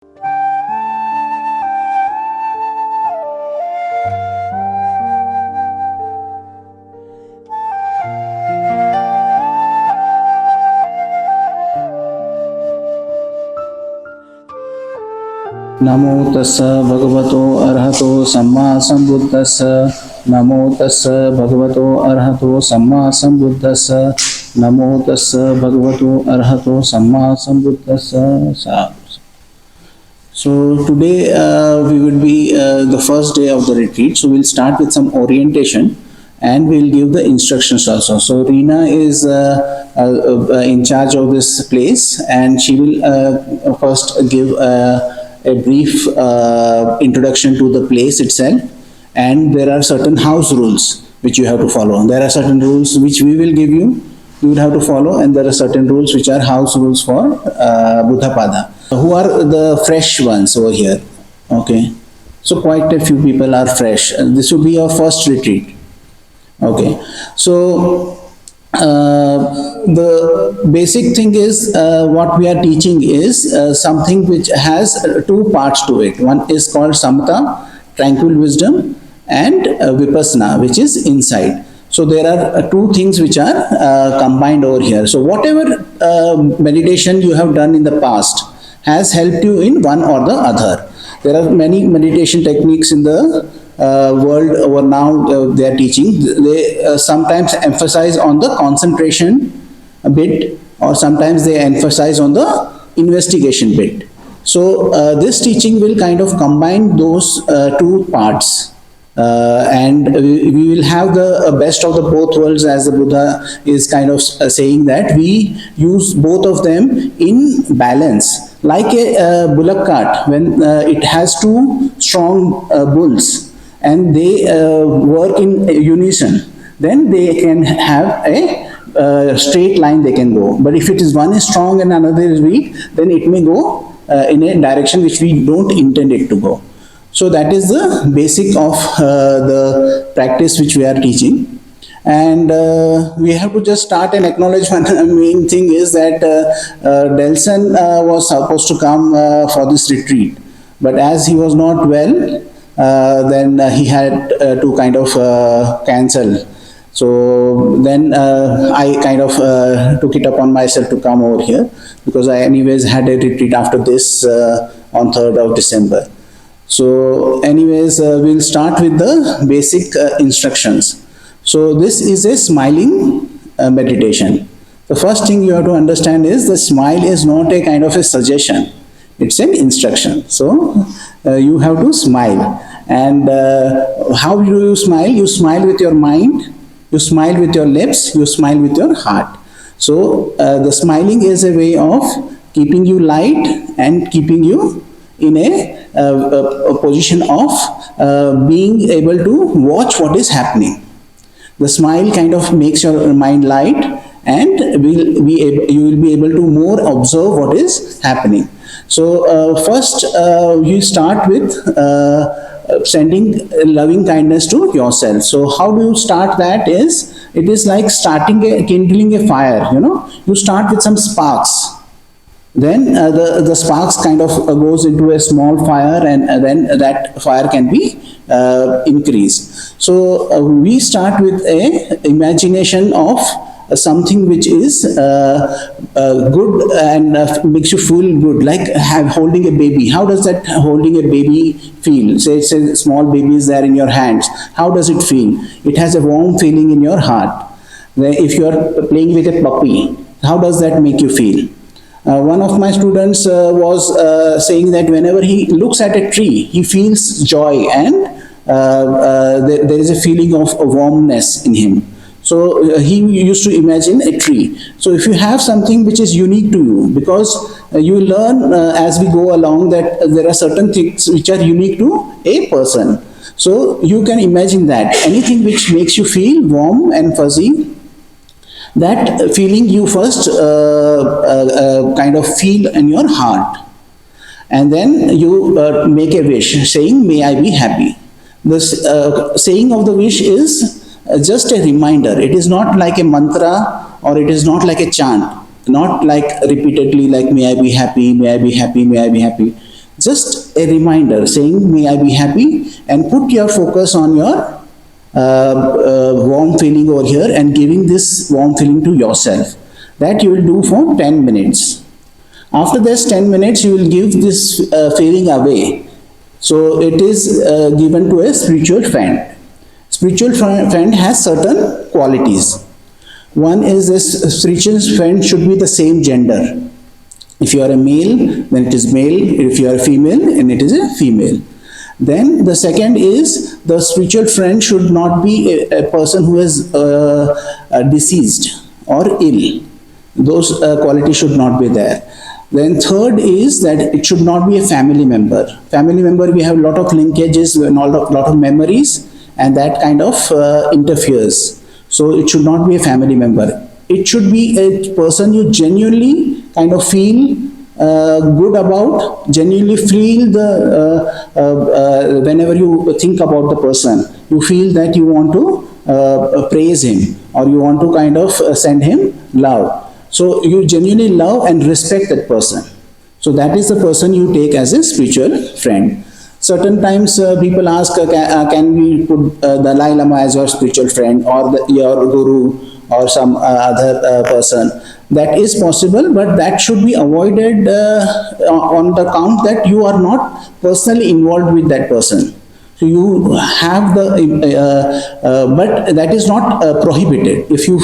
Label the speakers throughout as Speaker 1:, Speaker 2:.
Speaker 1: Namo tassa bhagavato arahato samma sambuddhassa. Namo tassa bhagavato arahato samma sambuddhassa. Namo tassa bhagavato arahato samma sambuddhassa. So today we will be the first day of the retreat. So we'll start with some orientation and we'll give the instructions also. So Reena is in charge of this place, and she will first give a brief introduction to the place itself, and there are certain house rules which you have to follow. There are certain rules which we will give you, you will have to follow, and there are certain rules which are house rules for Buddhapada. Who are the fresh ones over here? Okay, so quite a few people are fresh. This will be our first retreat. Okay, so the basic thing is what we are teaching is something which has two parts to it. One is called Saṃyukta, tranquil wisdom, and Vipassana, which is insight. So there are two things which are combined over here. So whatever meditation you have done in the past has helped you in one or the other. There are many meditation techniques in the world over now they are teaching. They sometimes emphasize on the concentration a bit, or sometimes they emphasize on the investigation bit. So this teaching will kind of combine those two parts, and we will have the best of the both worlds, as the Buddha is kind of saying that we use both of them in balance, like a bullock cart. When it has two strong bulls and they work in unison, then they can have a straight line they can go. But if it is one is strong and another is weak, then it may go in a direction which we don't intend it to go. So that is the basic of the practice which we are teaching. And we have to just start and acknowledge one main thing is that Delson was supposed to come for this retreat, but as he was not well, then he had to kind of cancel. So then I kind of took it upon myself to come over here, because I anyways had a retreat after this on 3rd of December. So anyways, we'll start with the basic instructions. So this is a smiling meditation. The first thing you have to understand is the smile is not a kind of a suggestion. It's an instruction. So you have to smile. And how do you smile? You smile with your mind, you smile with your lips, you smile with your heart. So the smiling is a way of keeping you light and keeping you in a position of being able to watch what is happening. The smile kind of makes your mind light, and you will be able to more observe what is happening. So first you start with sending loving kindness to yourself. So how do you start that is, it is like kindling a fire, you know. You start with some sparks. Then the sparks kind of goes into a small fire, and then that fire can be increased. So we start with a imagination of something which is good and makes you feel good, like holding a baby. How does that holding a baby feel? Say a small baby is there in your hands. How does it feel? It has a warm feeling in your heart. If you are playing with a puppy, how does that make you feel? One of my students was saying that whenever he looks at a tree, he feels joy, and there is a feeling of warmness in him. So he used to imagine a tree. So if you have something which is unique to you, because you learn as we go along that there are certain things which are unique to a person. So you can imagine that anything which makes you feel warm and fuzzy, that feeling you first kind of feel in your heart, and then you make a wish saying, may I be happy. This saying of the wish is just a reminder. It is not like a mantra, or it is not like a chant, not like repeatedly like may I be happy, may I be happy, may I be happy. just a reminder saying, may I be happy, and put your focus on your warm feeling over here and giving this warm feeling to yourself. That you will do for 10 minutes. After this 10 minutes, you will give this feeling away. So it is given to a spiritual friend. Spiritual friend has certain qualities. One is this spiritual friend should be the same gender. If you are a male, then it is male. If you are a female, then it is a female. Then the second is the spiritual friend should not be a person who is deceased or ill. Those qualities should not be there. Then third is that it should not be a family member. Family member, we have a lot of linkages and a lot of memories, and that kind of interferes. So it should not be a family member. It should be a person you genuinely kind of feel good about, genuinely feel the whenever you think about the person, you feel that you want to praise him, or you want to kind of send him love. So you genuinely love and respect that person. So that is the person you take as a spiritual friend. Certain times people ask, can we put Dalai Lama as your spiritual friend, or your guru, or some other person? That is possible, but that should be avoided on the count that you are not personally involved with that person. So you have the, but that is not prohibited. If you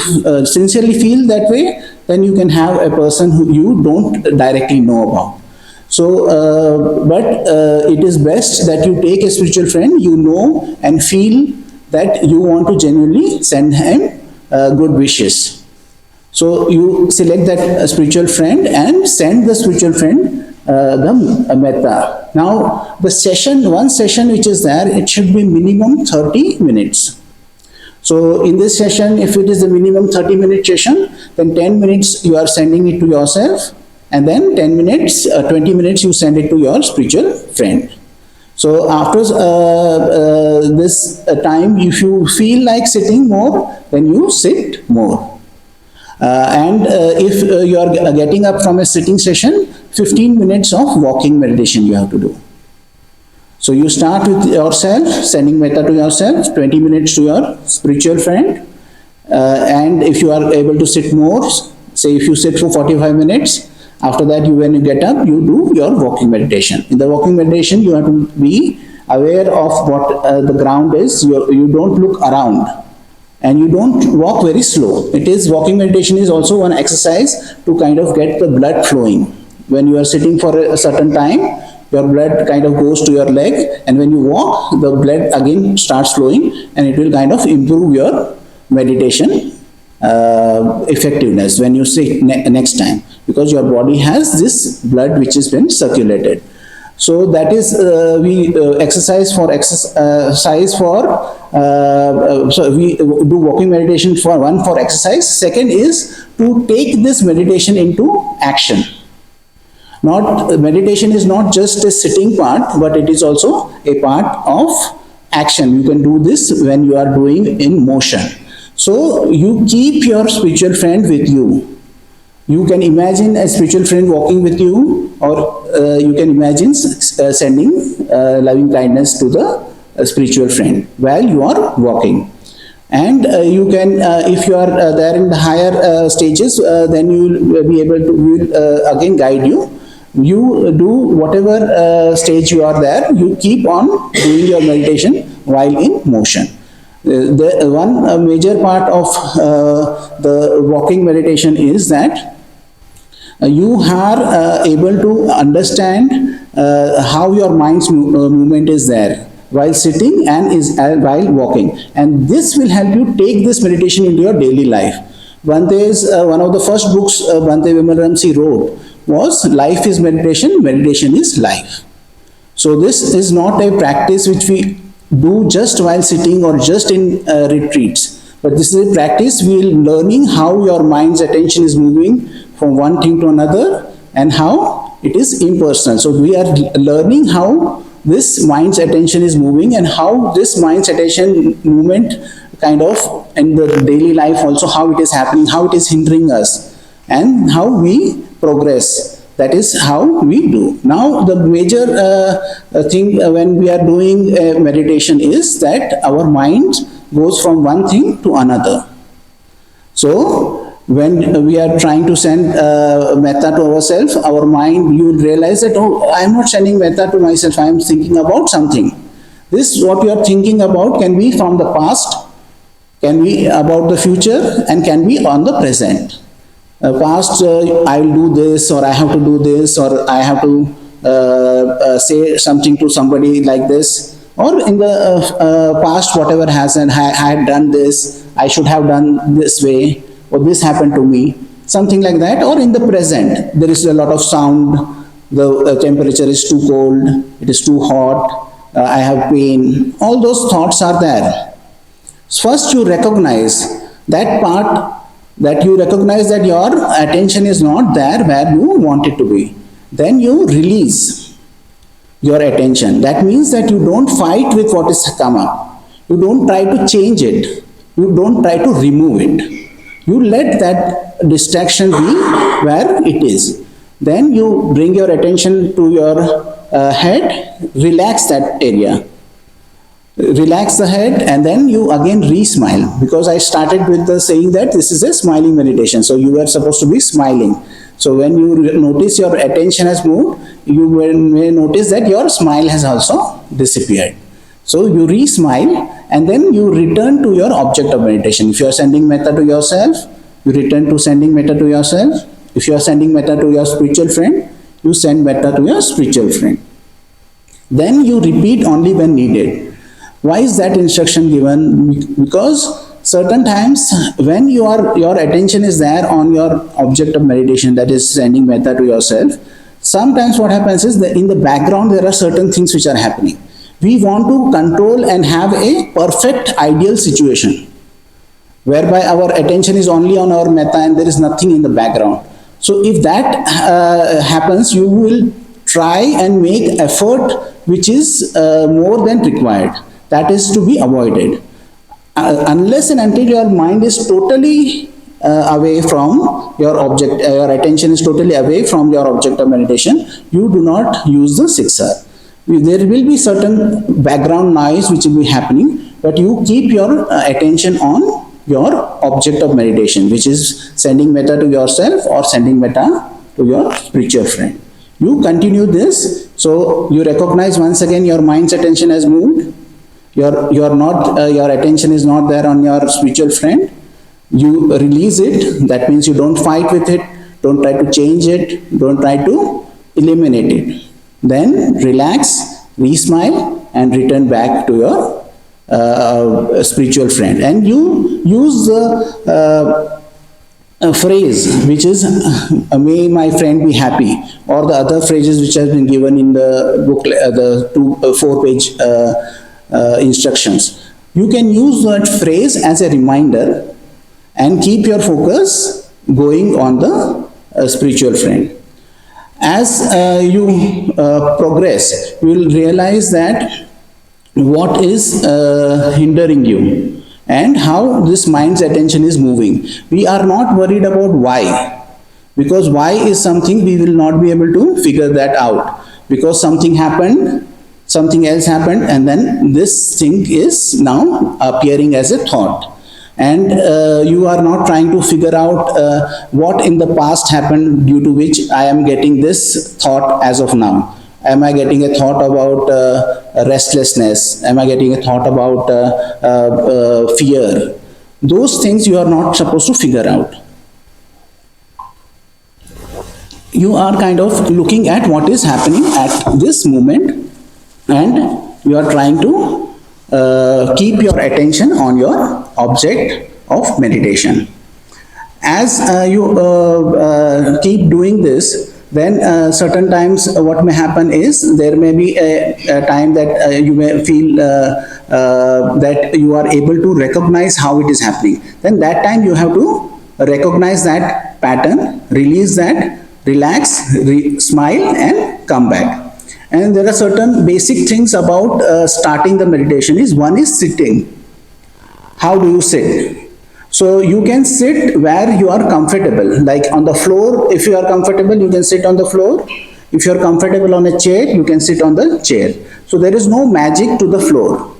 Speaker 1: sincerely feel that way, then you can have a person who you don't directly know about. So, but it is best that you take a spiritual friend you know and feel that you want to genuinely send him good wishes. So you select that spiritual friend and send the spiritual friend the metta. Now the session, one session which is there, it should be minimum 30 minutes. So in this session, if it is the minimum 30-minute session, then 10 minutes you are sending it to yourself, and then 10 minutes, 20 minutes you send it to your spiritual friend. So after this time, if you feel like sitting more, then you sit more. And if you are getting up from a sitting session, 15 minutes of walking meditation you have to do. So you start with yourself, sending metta to yourself, 20 minutes to your spiritual friend, and if you are able to sit more, say if you sit for 45 minutes, after that when you get up, you do your walking meditation. In the walking meditation, you have to be aware of what the ground is. You don't look around, and you don't walk very slow. It is, walking meditation is also one exercise to kind of get the blood flowing. When you are sitting for a certain time, your blood kind of goes to your leg, and when you walk, the blood again starts flowing, and it will kind of improve your meditation effectiveness when you sit next time, because your body has this blood which has been circulated. So that is we exercise for so we do walking meditation for one, for exercise. Second is to take this meditation into action. Not meditation is not just a sitting part, but it is also a part of action. You can do this when you are doing in motion. So you keep your spiritual friend with you. You can imagine a spiritual friend walking with you, or you can imagine sending loving kindness to the spiritual friend while you are walking. And you can, if you are there in the higher stages, then you will be able to, we will again guide you. You do whatever stage you are there, you keep on doing your meditation while in motion. The one major part of the walking meditation is that you are able to understand how your mind's movement is there while sitting and while walking, and this will help you take this meditation into your daily life. Bante's one of the first books Bhante Vimalaramsi wrote was Life is Meditation, Meditation is Life. So this is not a practice which we do just while sitting or just in retreats, but this is a practice we are learning how your mind's attention is moving from one thing to another and how it is impersonal. So we are learning how this mind's attention is moving and how this mind's attention movement kind of in the daily life also, how it is happening, how it is hindering us, and how we progress That is how we do. Now, the major thing when we are doing meditation is that our mind goes from one thing to another. So, when we are trying to send metta to ourselves, our mind, you will realize that, oh, I am not sending metta to myself, I am thinking about something. This, what you are thinking about, can be from the past, can be about the future, and can be on the present. Past, I will do this, or I have to do this, or I have to say something to somebody like this, or in the past, whatever has, and I had done this, I should have done this way, or this happened to me, something like that. Or in the present, there is a lot of sound, the temperature is too cold, it is too hot, I have pain, all those thoughts are there. First, you recognize that part, that you recognize that your attention is not there where you want it to be. Then you release your attention. That means that you don't fight with what is come up. You don't try to change it. You don't try to remove it. You let that distraction be where it is. Then you bring your attention to your head, relax that area. Relax the head, and then you again re-smile, because I started with the saying that this is a smiling meditation. So you are supposed to be smiling. So when you notice your attention has moved, you may notice that your smile has also disappeared. So you re-smile, and then you return to your object of meditation. If you are sending metta to yourself, you return to sending metta to yourself. If you are sending metta to your spiritual friend, you send metta to your spiritual friend. Then you repeat only when needed. Why is that instruction given? Because certain times when your attention is there on your object of meditation, that is sending metta to yourself, sometimes what happens is that in the background there are certain things which are happening. We want to control and have a perfect ideal situation, whereby our attention is only on our metta and there is nothing in the background. So if that happens, you will try and make effort which is more than required. That is to be avoided. Unless and until your mind is totally away from your object, your attention is totally away from your object of meditation, you do not use the siksar. There will be certain background noise which will be happening, but you keep your attention on your object of meditation, which is sending metta to yourself or sending metta to your spiritual friend. You continue this, so you recognize once again your mind's attention has moved. Your attention is not there on your spiritual friend. You release it. That means you don't fight with it. Don't try to change it. Don't try to eliminate it. Then relax, re-smile, and return back to your spiritual friend. And you use the phrase which is may my friend be happy, or the other phrases which has been given in the book, the 4-page instructions. You can use that phrase as a reminder and keep your focus going on the spiritual friend. As you progress, you will realize that what is hindering you and how this mind's attention is moving. We are not worried about why, because why is something we will not be able to figure that out, because something happened, something else happened, and then this thing is now appearing as a thought. And you are not trying to figure out what in the past happened due to which I am getting this thought as of now. Am I getting a thought about restlessness? Am I getting a thought about fear? Those things you are not supposed to figure out. You are kind of looking at what is happening at this moment, and you are trying to keep your attention on your object of meditation. As you keep doing this, then certain times what may happen is there may be a time that you may feel that you are able to recognize how it is happening. Then that time you have to recognize that pattern, release that, relax, smile, and come back. And there are certain basic things about starting the meditation. One is sitting. How do you sit? So you can sit where you are comfortable, like on the floor. If you are comfortable, you can sit on the floor. If you are comfortable on a chair, you can sit on the chair. So there is no magic to the floor.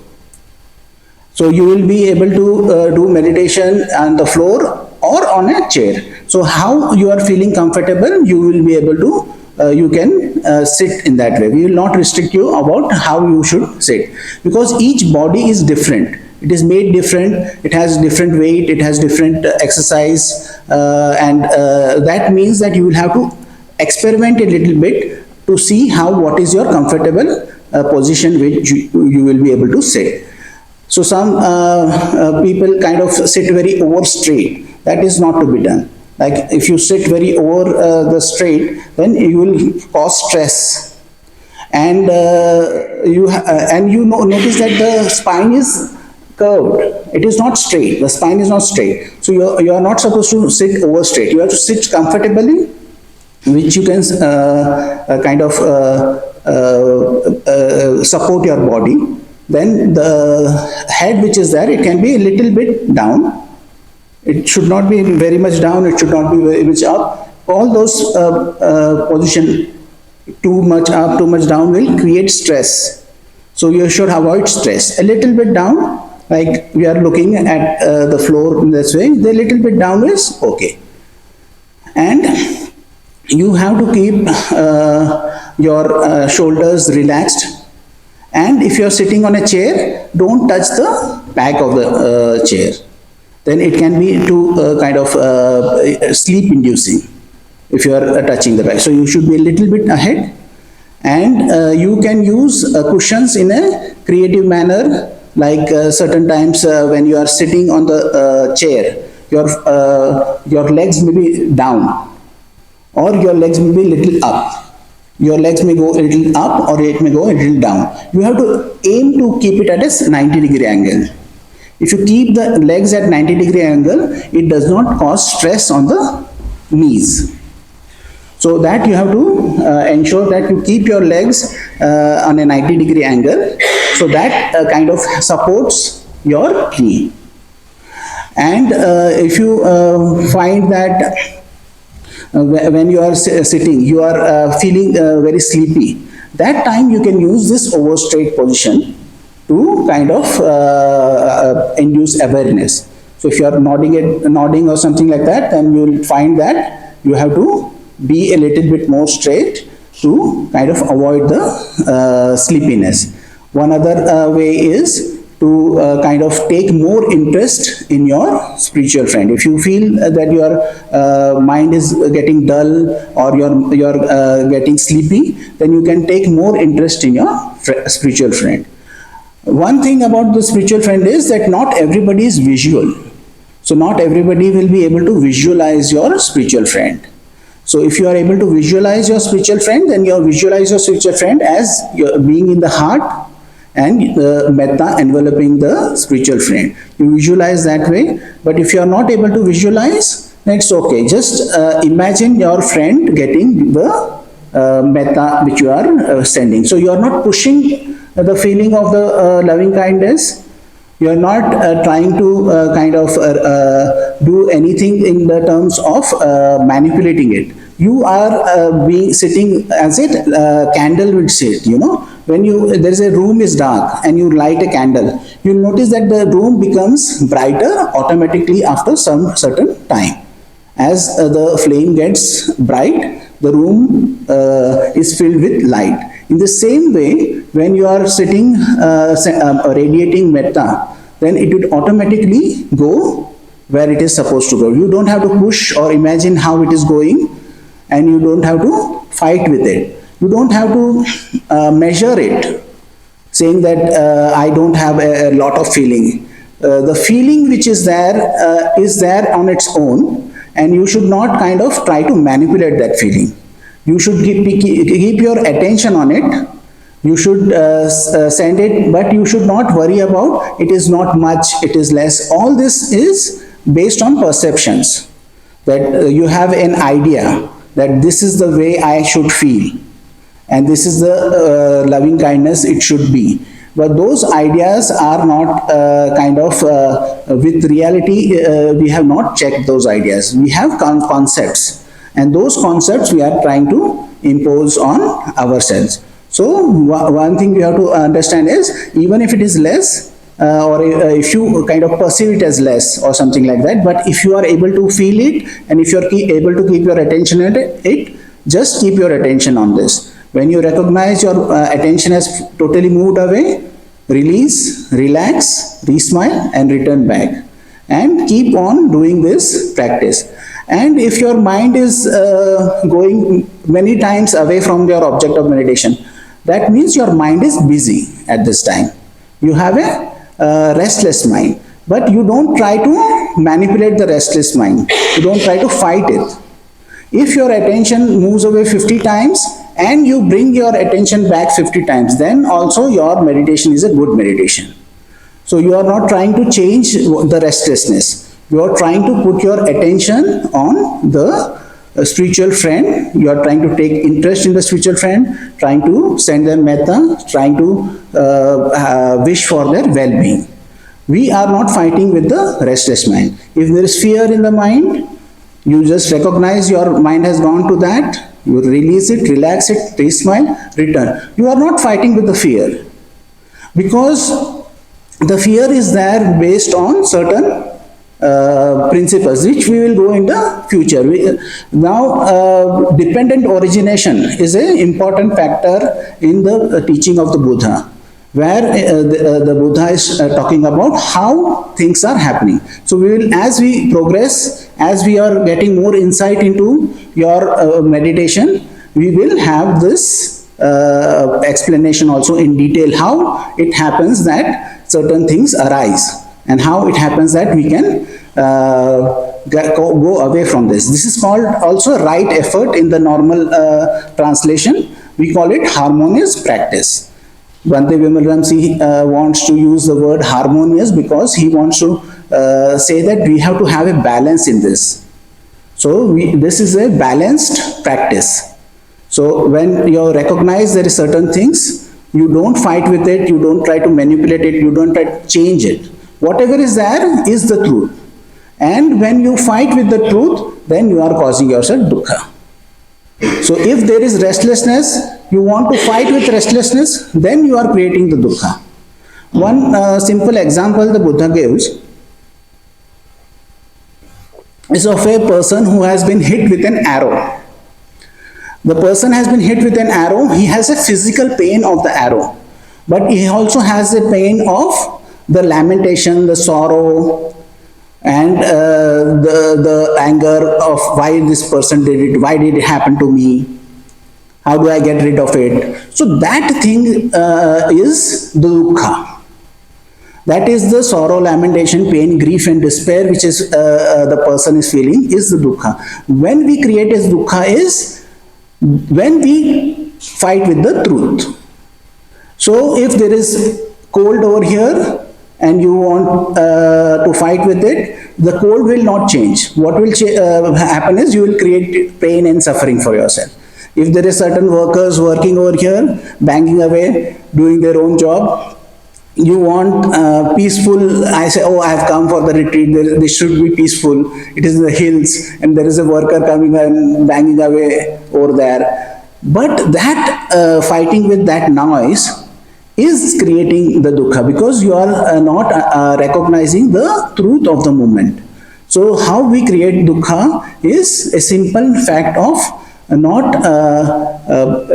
Speaker 1: So you will be able to do meditation on the floor or on a chair. So how you are feeling comfortable, you will be able to, you can sit in that way. We will not restrict you about how you should sit, because each body is different. It is made different, it has different weight, it has different exercise, and that means that you will have to experiment a little bit to see what is your comfortable position which you will be able to sit. So some people kind of sit very over straight. That is not to be done. Like if you sit very over the straight, then you will cause stress. And you notice that the spine is curved. It is not straight. The spine is not straight. So you are not supposed to sit over straight. You have to sit comfortably, which you can kind of support your body. Then the head which is there, it can be a little bit down. It should not be very much down. It should not be very much up. All those position, too much up, too much down, will create stress. So you should avoid stress. A little bit down, like we are looking at the floor in this way, the little bit down is okay. And you have to keep your shoulders relaxed. And if you are sitting on a chair, don't touch the back of the chair. Then it can be too kind of sleep inducing if you are touching the back. So you should be a little bit ahead. And you can use cushions in a creative manner. Like certain times when you are sitting on the chair, your legs may be down, or your legs may be a little up. Your legs may go a little up, or it may go a little down. You have to aim to keep it at a 90-degree angle. If you keep the legs at 90-degree angle, it does not cause stress on the knees. So that you have to ensure that you keep your legs on a 90-degree angle, so that kind of supports your knee. And if you find that when you are sitting, you are feeling very sleepy, that time you can use this over straight position to kind of induce awareness. So if you are nodding or something like that, then you will find that you have to be a little bit more straight to kind of avoid the sleepiness. One other way is to kind of take more interest in your spiritual friend. If you feel that your mind is getting dull, or you're getting sleepy, then you can take more interest in your spiritual friend. One thing about the spiritual friend is that not everybody is visual. So not everybody will be able to visualize your spiritual friend. So if you are able to visualize your spiritual friend, then you visualize your spiritual friend as being in the heart, and the metta enveloping the spiritual friend. You visualize that way. But if you are not able to visualize, then it's okay. Just imagine your friend getting the metta which you are sending. So you are not pushing the feeling of the loving kindness. You are not trying to kind of do anything in the terms of manipulating it. You are sitting as a candle would sit, you know. When there is a room is dark and you light a candle, you notice that the room becomes brighter automatically after some certain time. As the flame gets bright, the room is filled with light. In the same way, when you are sitting radiating metta, then it would automatically go where it is supposed to go. You don't have to push or imagine how it is going, and you don't have to fight with it. You don't have to measure it, saying that I don't have a lot of feeling. The feeling which is there on its own, and you should not kind of try to manipulate that feeling. You should keep your attention on it. You should send it, but you should not worry about it is not much, it is less. All this is based on perceptions, that you have an idea that this is the way I should feel, and this is the loving kindness it should be. but those ideas are not with reality. We have not checked those ideas. We have concepts, and those concepts we are trying to impose on ourselves. So one thing you have to understand is, even if it is less, or if you kind of perceive it as less or something like that, but if you are able to feel it, and if you are able to keep your attention at it, just keep your attention on this. When you recognize your attention has totally moved away, release, relax, re-smile and return back, and keep on doing this practice. And if your mind is going many times away from your object of meditation, that means your mind is busy at this time. You have a restless mind, but you don't try to manipulate the restless mind. You don't try to fight it. If your attention moves away 50 times and you bring your attention back 50 times, then also your meditation is a good meditation. So you are not trying to change the restlessness. You are trying to put your attention on the spiritual friend. You are trying to take interest in the spiritual friend, trying to send them metta, trying to wish for their well-being. We are not fighting with the restless mind. If there is fear in the mind, you just recognize your mind has gone to that, you release it, relax it, re-smile, return. You are not fighting with the fear, because the fear is there based on certain principles, which we will go in the future. Now, dependent origination is an important factor in the teaching of the Buddha, where the Buddha is talking about how things are happening. So we will, as we progress, as we are getting more insight into your meditation, we will have this explanation also in detail, how it happens that certain things arise, and how it happens that we can go away from this. This is called also right effort in the normal translation. We call it harmonious practice. Bhante Vimalramsi wants to use the word harmonious because he wants to say that we have to have a balance in this. So this is a balanced practice. So when you recognize there is certain things, you don't fight with it, you don't try to manipulate it, you don't try to change it. Whatever is there is the truth. And when you fight with the truth, then you are causing yourself dukkha. So if there is restlessness, you want to fight with restlessness, then you are creating the dukkha. One simple example the Buddha gives is of a person who has been hit with an arrow. The person has been hit with an arrow, he has a physical pain of the arrow, but he also has the pain of the lamentation, the sorrow, and the anger of why this person did it, why did it happen to me, how do I get rid of it. So that thing is the dukkha. That is the sorrow, lamentation, pain, grief and despair which is the person is feeling is the dukkha. When we create as dukkha is when we fight with the truth. So if there is cold over here and you want to fight with it, the cold will not change. What will happen is you will create pain and suffering for yourself. If there is certain workers working over here, banging away, doing their own job, you want peaceful, I say, oh, I have come for the retreat, this should be peaceful, it is in the hills, and there is a worker coming and banging away over there. But that fighting with that noise is creating the dukkha, because you are not recognizing the truth of the moment. So how we create dukkha is a simple fact of not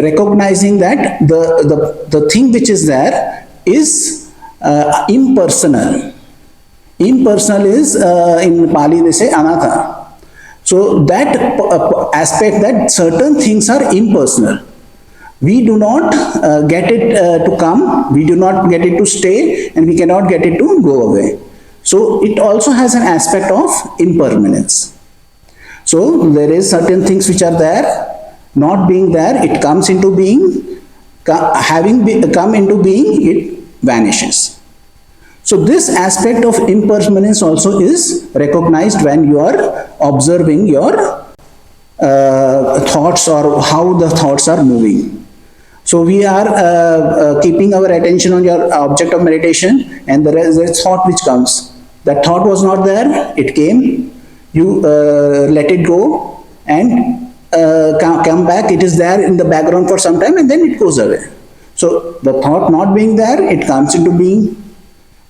Speaker 1: recognizing that the thing which is there is impersonal. Impersonal is, in Pali they say anatha. So that aspect, that certain things are impersonal. We do not get it to come, we do not get it to stay, and we cannot get it to go away. So it also has an aspect of impermanence. So there is certain things which are there, not being there, it comes into being, having come into being, it vanishes. So this aspect of impermanence also is recognized when you are observing your thoughts or how the thoughts are moving. So we are keeping our attention on your object of meditation, and there is a thought which comes. That thought was not there, it came, you let it go, and come back, it is there in the background for some time, and then it goes away. So the thought not being there, it comes into being,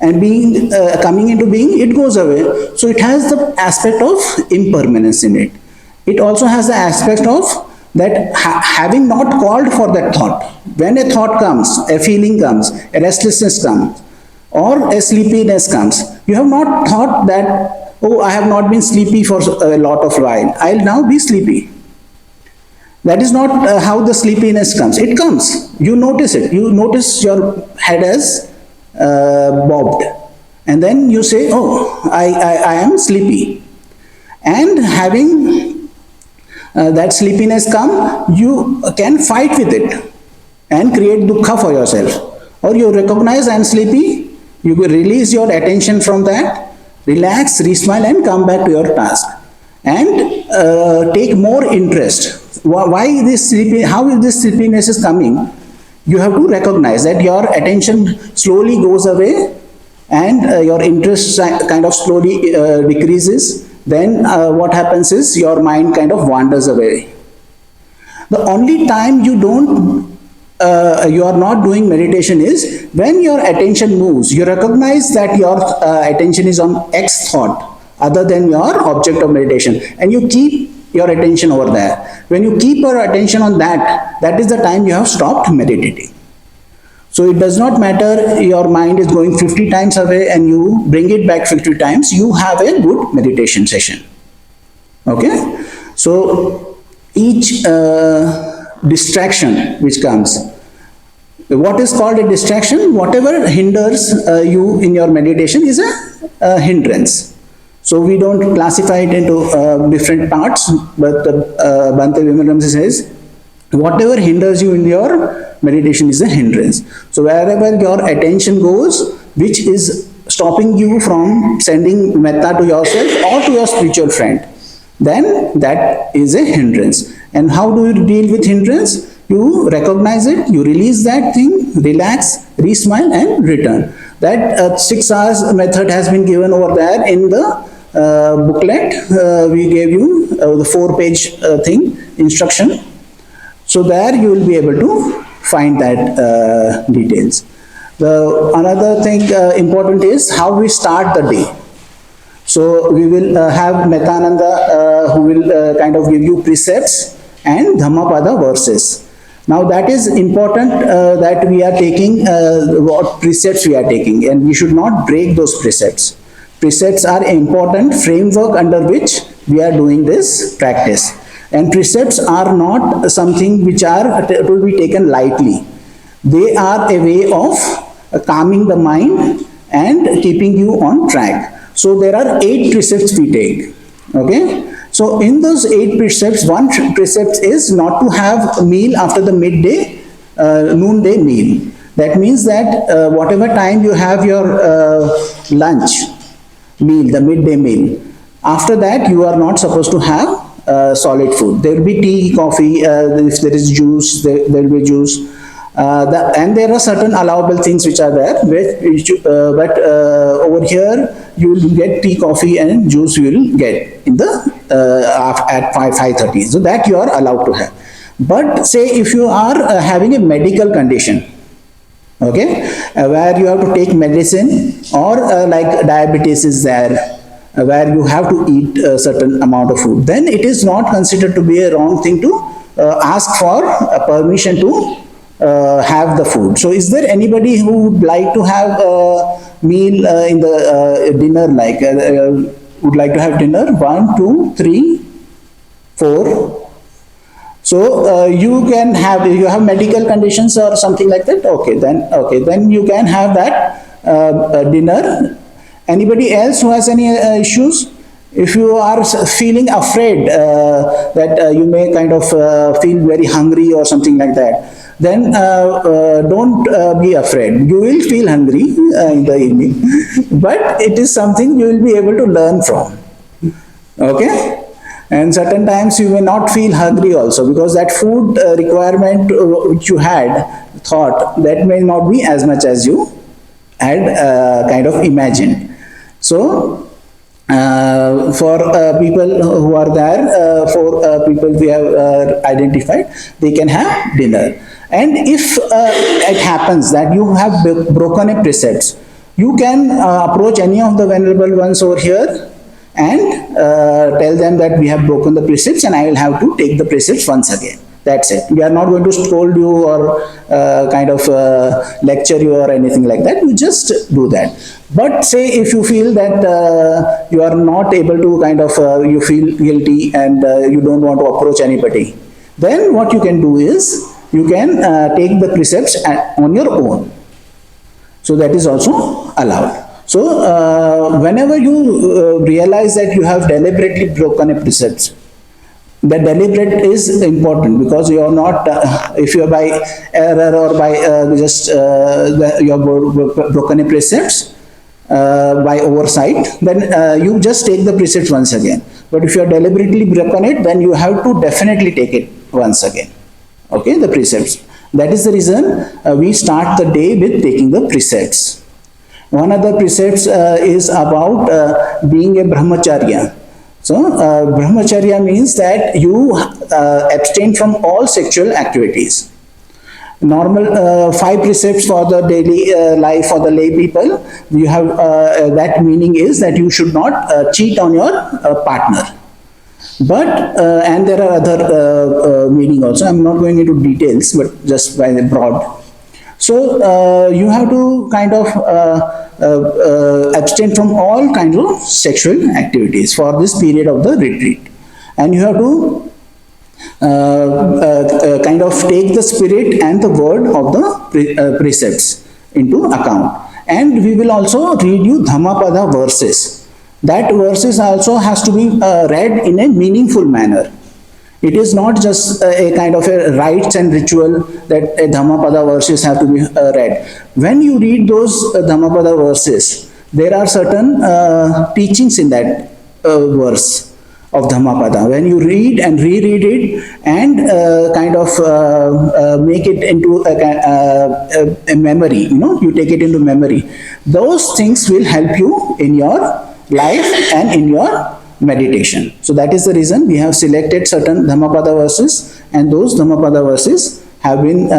Speaker 1: and being coming into being, it goes away. So it has the aspect of impermanence in it. It also has the aspect of that having not called for that thought. When a thought comes, a feeling comes, a restlessness comes, or a sleepiness comes, you have not thought that, oh, I have not been sleepy for a lot of while, I'll now be sleepy. That is not how the sleepiness comes. It comes. You notice it. You notice your head has bobbed. And then you say, oh, I am sleepy. And having that sleepiness come, you can fight with it and create dukkha for yourself. Or you recognize I am sleepy, you will release your attention from that, relax, re-smile, and come back to your task. And take more interest. Why this sleepy? How this sleepiness is coming? You have to recognize that your attention slowly goes away, and your interest kind of slowly decreases. Then what happens is your mind kind of wanders away. The only time you are not doing meditation is when your attention moves. You recognize that your attention is on X thought other than your object of meditation, and you keep your attention over there. When you keep your attention on that, that is the time you have stopped meditating. So it does not matter your mind is going 50 times away and you bring it back 50 times, you have a good meditation session. Okay? So each distraction which comes, what is called a distraction? Whatever hinders you in your meditation is a hindrance. So we don't classify it into different parts, but Bhante Vimalamsi says, whatever hinders you in your meditation is a hindrance. So wherever your attention goes, which is stopping you from sending metta to yourself or to your spiritual friend, then that is a hindrance. And how do you deal with hindrance? You recognize it, you release that thing, relax, re-smile, and return. That 6 hours method has been given over there in the booklet. We gave you the 4-page thing, instruction. So there you will be able to find that details. Another thing important is how we start the day. So we will have Metananda who will kind of give you precepts and Dhammapada verses. Now that is important that we are taking what precepts we are taking, and we should not break those precepts. Precepts are an important framework under which we are doing this practice. And precepts are not something which are to be taken lightly. They are a way of calming the mind and keeping you on track. So there are 8 precepts we take. Okay? So in those 8 precepts, one precept is not to have meal after the midday, noonday meal. That means that whatever time you have your lunch meal, the midday meal, after that you are not supposed to have solid food. There will be tea, coffee, if there is juice, there will be juice. And there are certain allowable things which are there, but over here you will get tea, coffee, and juice you will get in the at 5:30. So that you are allowed to have. But say if you are having a medical condition, okay, where you have to take medicine, or like diabetes is there, where you have to eat a certain amount of food, then it is not considered to be a wrong thing to ask for permission to have the food. So is there anybody who would like to have a meal in the dinner, like would like to have dinner? 1, 2, 3, 4. So you can have, you have medical conditions or something like that. Okay, then you can have that dinner. Anybody else who has any issues? If you are feeling afraid that you may kind of feel very hungry or something like that, then don't be afraid. You will feel hungry in the evening, but it is something you will be able to learn from. Okay? And certain times you may not feel hungry also, because that food requirement which you had thought, that may not be as much as you had kind of imagined. So for people who are there, for people we have identified, they can have dinner. And if it happens that you have broken a precepts, you can approach any of the venerable ones over here and tell them that we have broken the precepts and I will have to take the precepts once again. That's it. We are not going to scold you or kind of lecture you or anything like that. You just do that. But say if you feel that you are not able to kind of, you feel guilty and you don't want to approach anybody, then what you can do is you can take the precepts on your own. So that is also allowed. So whenever you realize that you have deliberately broken a precept, the deliberate is important, because you are not, if you are by error or by just you have broken a precepts by oversight, then you just take the precepts once again. But if you are deliberately broken it, then you have to definitely take it once again. Okay, the precepts. That is the reason we start the day with taking the precepts. One of the precepts is about being a brahmacharya. So, brahmacharya means that you abstain from all sexual activities. Normal 5 precepts for the daily life for the lay people, you have that meaning is that you should not cheat on your partner. But, and there are other meaning also, I am not going into details, but just by the broad. So, you have to kind of abstain from all kinds of sexual activities for this period of the retreat. And you have to kind of take the spirit and the word of the precepts into account. And we will also read you Dhammapada verses. That verses also has to be read in a meaningful manner. It is not just a kind of a rites and ritual that a Dhammapada verses have to be read. When you read those Dhammapada verses, there are certain teachings in that verse of Dhammapada. When you read and reread it and kind of make it into a memory, you know, you take it into memory, those things will help you in your life and in your meditation. So that is the reason we have selected certain Dhammapada verses, and those Dhammapada verses have been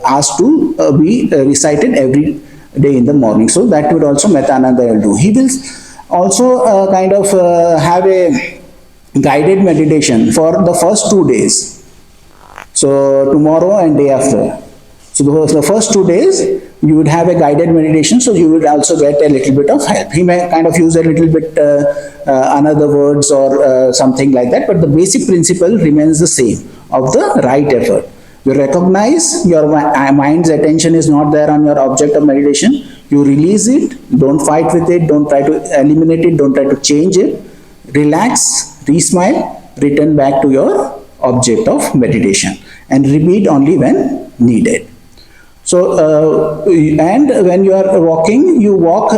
Speaker 1: asked to be recited every day in the morning. So that would also Metananda will do. He will also kind of have a guided meditation for the first 2 days. So tomorrow and day after. So the first 2 days you would have a guided meditation, so you would also get a little bit of help. He may kind of use a little bit another words or something like that, but the basic principle remains the same of the right effort. You recognize your mind's attention is not there on your object of meditation. You release it, don't fight with it, don't try to eliminate it, don't try to change it. Relax, re-smile, return back to your object of meditation and repeat only when needed. So, and when you are walking, you walk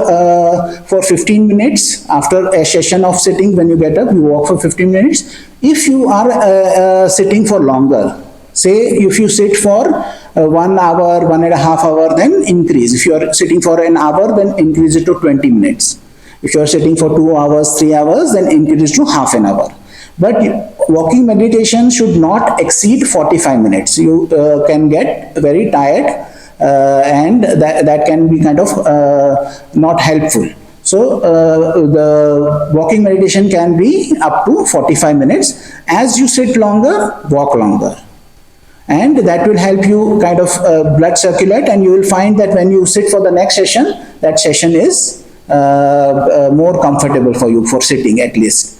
Speaker 1: for 15 minutes after a session of sitting. When you get up, you walk for 15 minutes. If you are sitting for longer, say if you sit for 1 hour, 1.5 hours, then increase. If you are sitting for an hour, then increase it to 20 minutes. If you are sitting for 2 hours, 3 hours, then increase to half an hour. But walking meditation should not exceed 45 minutes. You can get very tired and that can be kind of not helpful. So the walking meditation can be up to 45 minutes. As you sit longer, walk longer. And that will help you kind of blood circulate, and you will find that when you sit for the next session, that session is more comfortable for you for sitting at least.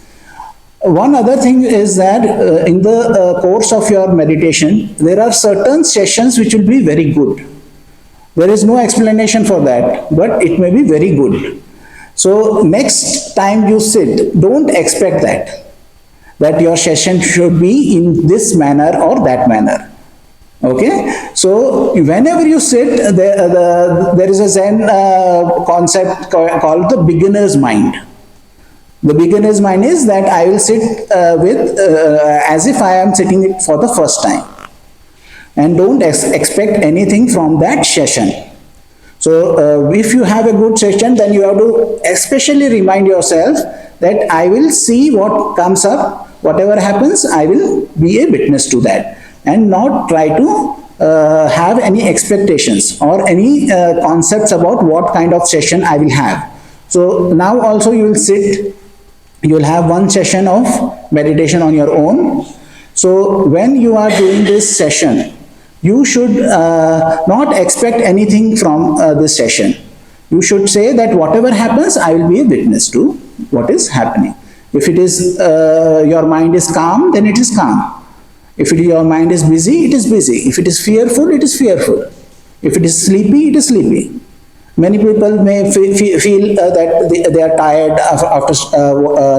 Speaker 1: One other thing is that in the course of your meditation, there are certain sessions which will be very good. There is no explanation for that, but it may be very good. So next time you sit, don't expect that your session should be in this manner or that manner. Okay, so whenever you sit, there is a Zen concept called the beginner's mind. The beginner's mind is that I will sit as if I am sitting it for the first time. And don't expect anything from that session. So if you have a good session, then you have to especially remind yourself that I will see what comes up, whatever happens, I will be a witness to that, and not try to have any expectations or any concepts about what kind of session I will have. So now also you will sit, you will have one session of meditation on your own. So when you are doing this session, you should not expect anything from this session. You should say that whatever happens, I will be a witness to what is happening. If it is your mind is calm, then it is calm. If your mind is busy, it is busy. If it is fearful, it is fearful. If it is sleepy, it is sleepy. Many people may feel that they are tired after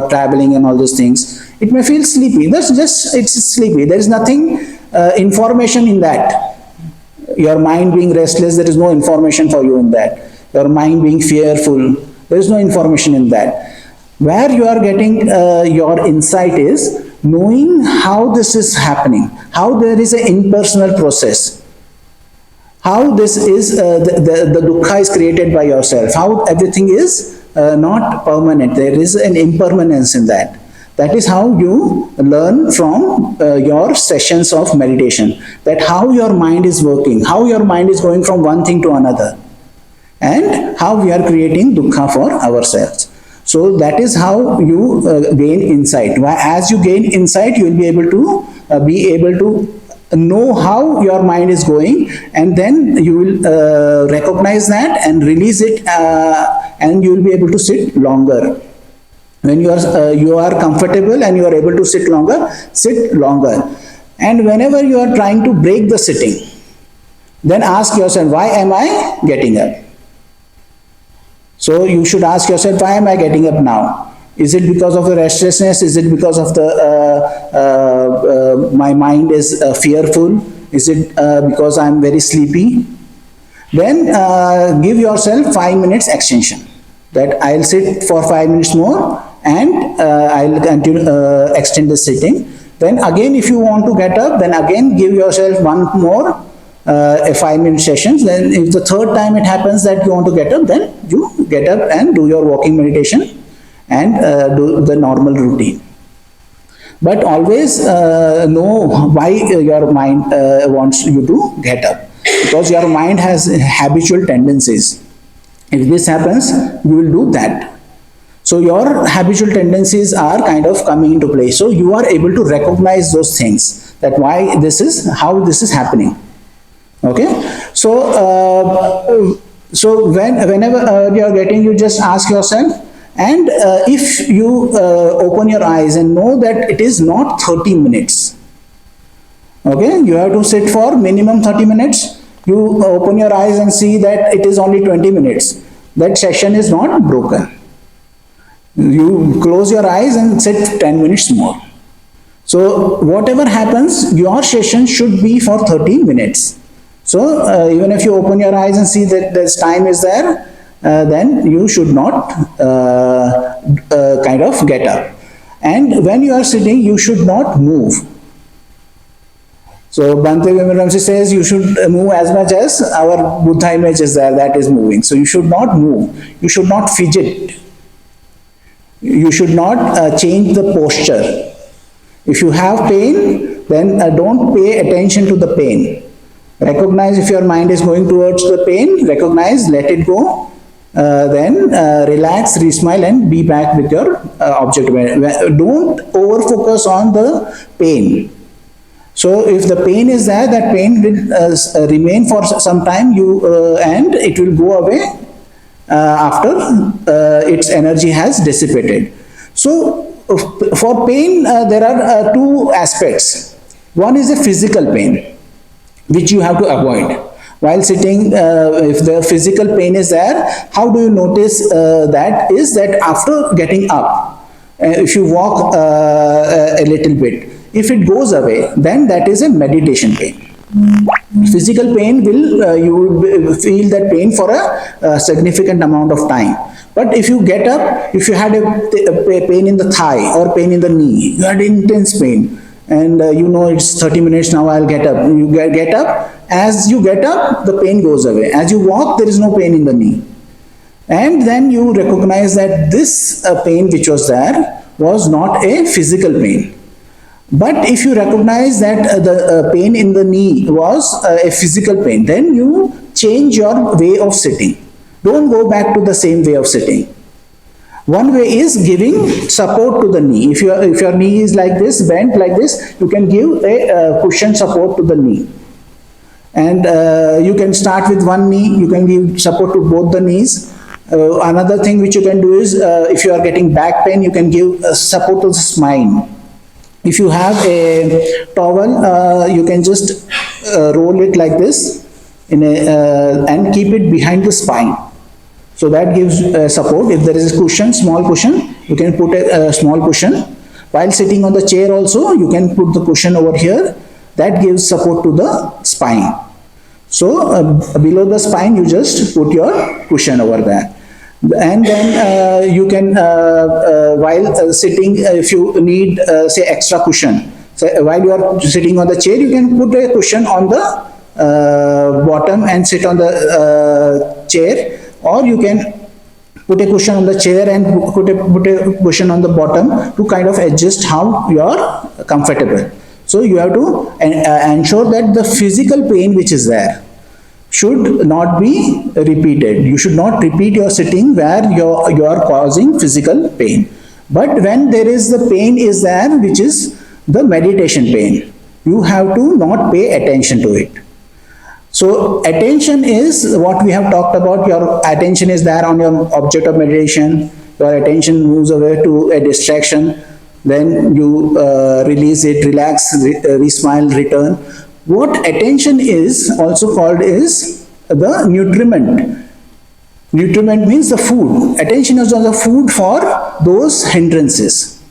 Speaker 1: traveling and all those things. It may feel sleepy. That's just, it's sleepy. There is nothing information in that. Your mind being restless, there is no information for you in that. Your mind being fearful, there is no information in that. Where you are getting your insight is knowing how this is happening, how there is an impersonal process. How this is, the dukkha is created by yourself, how everything is not permanent, there is an impermanence in that. That is how you learn from your sessions of meditation, that how your mind is working, how your mind is going from one thing to another, and how we are creating dukkha for ourselves. So that is how you gain insight. As you gain insight, you will be able to know how your mind is going, and then you will recognize that and release it, and you will be able to sit longer. When you are comfortable and you are able to sit longer. And whenever you are trying to break the sitting, then ask yourself, why am I getting up? So you should ask yourself, why am I getting up now? Is it because of the restlessness? Is it because of the my mind is fearful? Is it because I am very sleepy? Then give yourself 5 minutes extension. That I'll sit for 5 minutes more, and I'll continue extend the sitting. Then again, if you want to get up, then again give yourself one more a 5-minute session. Then if the third time it happens that you want to get up, then you get up and do your walking meditation and do the normal routine. But always know why your mind wants you to get up, because your mind has habitual tendencies. If this happens, you will do that. So your habitual tendencies are kind of coming into play. So you are able to recognize those things, that why this is, how this is happening. Okay, so whenever you are getting, you just ask yourself, and if you open your eyes and know that it is not 30 minutes, okay, you have to sit for minimum 30 minutes. You open your eyes and see that it is only 20 minutes. That session is not broken. You close your eyes and sit 10 minutes more. So whatever happens, your session should be for 30 minutes. So even if you open your eyes and see that this time is there, then you should not kind of get up. And when you are sitting, you should not move. So Bhante Vimramsi says you should move as much as our Buddha image is there, that is moving. So you should not move. You should not fidget. You should not change the posture. If you have pain, then don't pay attention to the pain. Recognize if your mind is going towards the pain, recognize, let it go, then relax, re-smile and be back with your object. Don't over-focus on the pain. So if the pain is there, that pain will remain for some time, and it will go away after its energy has dissipated. So for pain, there are two aspects. One is a physical pain, which you have to avoid. While sitting, if the physical pain is there, how do you notice that? Is that after getting up, if you walk a little bit, if it goes away, then that is a meditation pain. Physical pain will, you will feel that pain for a significant amount of time. But if you get up, if you had a pain in the thigh or pain in the knee, you had intense pain, and you know it's 30 minutes now, I'll get up. You get up, as you get up, the pain goes away. As you walk, there is no pain in the knee. And then you recognize that this pain which was there was not a physical pain. But if you recognize that the pain in the knee was a physical pain, then you change your way of sitting. Don't go back to the same way of sitting. One way is giving support to the knee. If your knee is like this, bent like this, you can give a cushion support to the knee. And you can start with one knee, you can give support to both the knees. Another thing which you can do is, if you are getting back pain, you can give support to the spine. If you have a towel, you can just roll it like this and keep it behind the spine. So that gives support. If there is a cushion, small cushion, you can put a small cushion. While sitting on the chair also, you can put the cushion over here. That gives support to the spine. So below the spine, you just put your cushion over there. And then you can, while sitting, if you need, say, extra cushion, so while you are sitting on the chair, you can put a cushion on the bottom and sit on the chair. Or you can put a cushion on the chair and put a cushion on the bottom to kind of adjust how you are comfortable. So you have to ensure that the physical pain which is there should not be repeated. You should not repeat your sitting where you are causing physical pain. But when there is the pain is there, which is the meditation pain, you have to not pay attention to it. So attention is what we have talked about. Your attention is there on your object of meditation. Your attention moves away to a distraction. Then you release it, relax, re-smile, return. What attention is also called is the nutriment. Nutriment means the food. Attention is the food for those hindrances.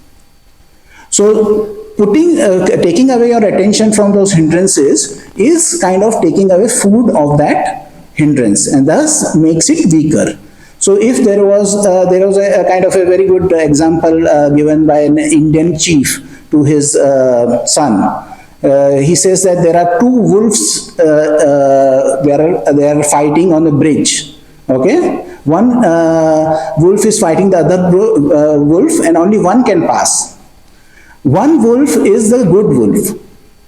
Speaker 1: So taking away your attention from those hindrances is kind of taking away food of that hindrance, and thus makes it weaker. So if there was a kind of a very good example given by an Indian chief to his son. He says that there are two wolves, they are fighting on the bridge. Okay, one wolf is fighting the other wolf, and only one can pass. One wolf is the good wolf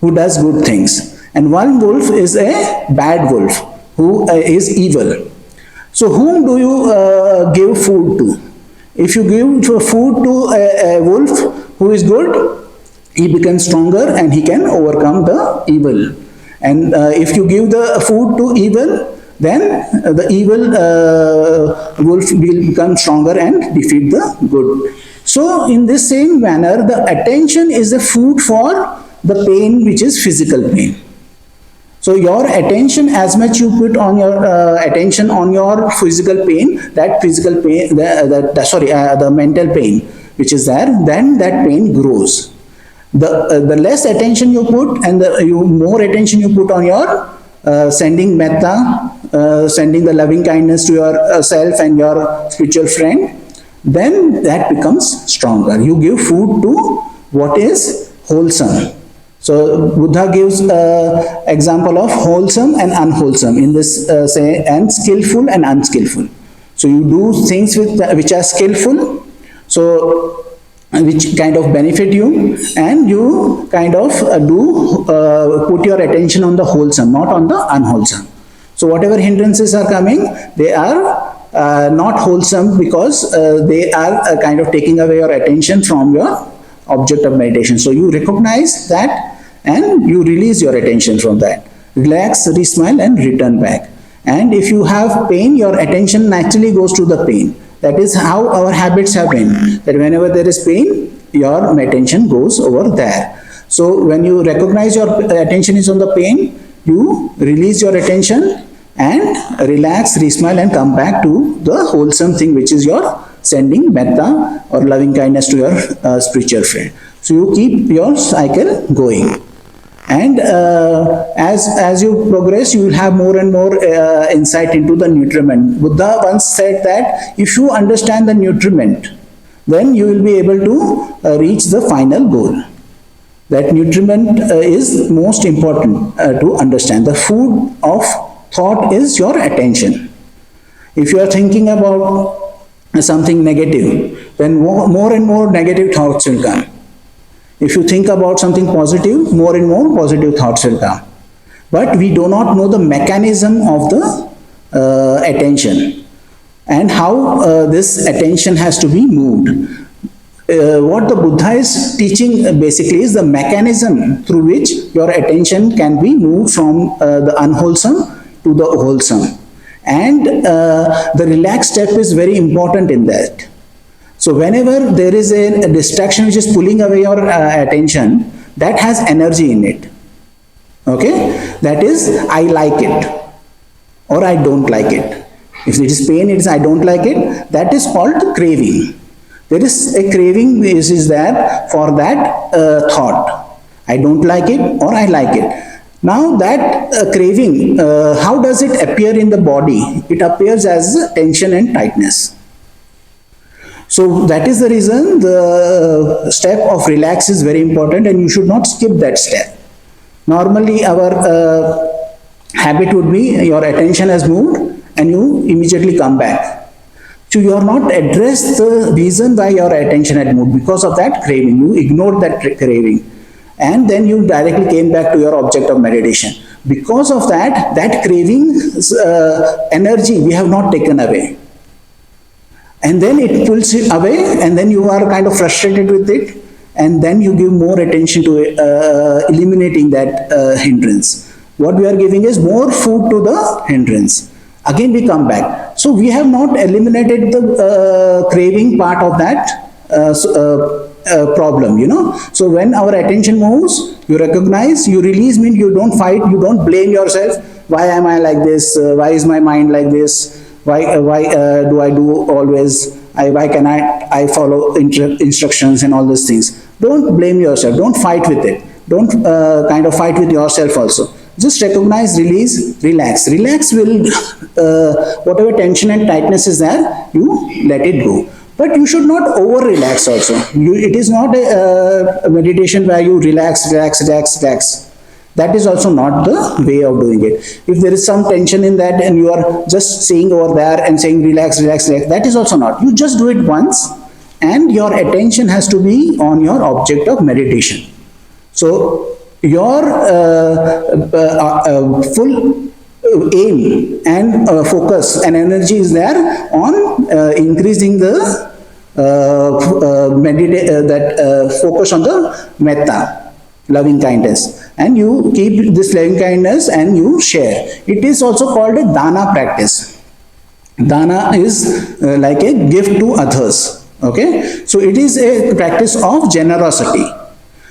Speaker 1: who does good things, and one wolf is a bad wolf who is evil. So whom do you give food to? If you give food to a wolf who is good, he becomes stronger and he can overcome the evil. And if you give the food to evil, then the evil wolf will become stronger and defeat the good. So in this same manner, the attention is the food for the pain which is physical pain. So your attention, as much you put on your attention on your physical pain, that physical pain, the mental pain which is there, then that pain grows. The less attention you put and the more attention you put on your sending metta, sending the loving kindness to yourself and your spiritual friend, then that becomes stronger. You give food to what is wholesome. So Buddha gives example of wholesome and unwholesome in this and skillful and unskillful. So you do things which are skillful, so which kind of benefit you, and you kind of put your attention on the wholesome, not on the unwholesome. So whatever hindrances are coming, they are not wholesome because they are kind of taking away your attention from your object of meditation. So you recognize that and you release your attention from that. Relax, re-smile and return back. And if you have pain, your attention naturally goes to the pain. That is how our habits have been, that whenever there is pain, your attention goes over there. So when you recognize your attention is on the pain, you release your attention and relax, re-smile and come back to the wholesome thing, which is your sending metta or loving kindness to your spiritual friend. So you keep your cycle going. And as you progress, you will have more and more insight into the nutriment. Buddha once said that if you understand the nutriment, then you will be able to reach the final goal. That nutriment is most important to understand. The food of thought is your attention. If you are thinking about something negative, then more and more negative thoughts will come. If you think about something positive, more and more positive thoughts will come. But we do not know the mechanism of the attention and how this attention has to be moved. What the Buddha is teaching basically is the mechanism through which your attention can be moved from the unwholesome to the wholesome. And the relaxed step is very important in that. So whenever there is a distraction which is pulling away your attention, that has energy in it. Okay? That is, I like it or I don't like it. If it is pain, it is I don't like it. That is called craving. There is a craving which is there for that thought. I don't like it or I like it. Now that craving, how does it appear in the body? It appears as tension and tightness. So that is the reason the step of relax is very important, and you should not skip that step. Normally our habit would be your attention has moved and you immediately come back. So you are not addressed the reason why your attention had moved. Because of that craving, you ignored that craving. And then you directly came back to your object of meditation. Because of that, that craving energy we have not taken away. And then it pulls you away, and then you are kind of frustrated with it, and then you give more attention to eliminating that hindrance. What we are giving is more food to the hindrance. Again we come back. So we have not eliminated the craving part of that problem, you know. So when our attention moves, you recognize, you release, means you don't fight, you don't blame yourself. Why am I like this? Why is my mind like this? Why do I do always? Why can I follow instructions and all these things? Don't blame yourself. Don't fight with it. Don't kind of fight with yourself also. Just recognize, release, relax. Relax will, whatever tension and tightness is there, you let it go. But you should not over-relax also. It is not a meditation where you relax. That is also not the way of doing it. If there is some tension in that and you are just saying over there and saying relax, that is also not. You just do it once and your attention has to be on your object of meditation. So your full aim and focus and energy is there on increasing the focus on the metta, loving kindness, and you keep this loving kindness and you share. It is also called a dana practice. Dana is like a gift to others. Okay, so it is a practice of generosity.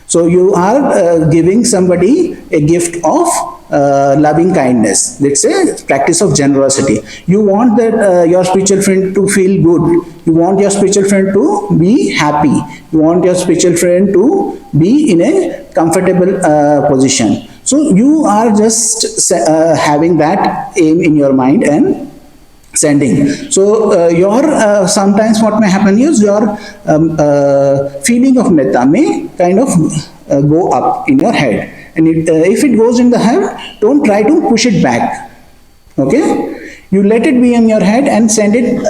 Speaker 1: So you are giving somebody a gift of loving kindness. That's a practice of generosity. You want that your spiritual friend to feel good. You want your spiritual friend to be happy. You want your spiritual friend to be in a comfortable position. So you are just having that aim in your mind and sending. So your sometimes what may happen is your feeling of metta may kind of go up in your head. And if it goes in the head, don't try to push it back. Okay? You let it be in your head and send it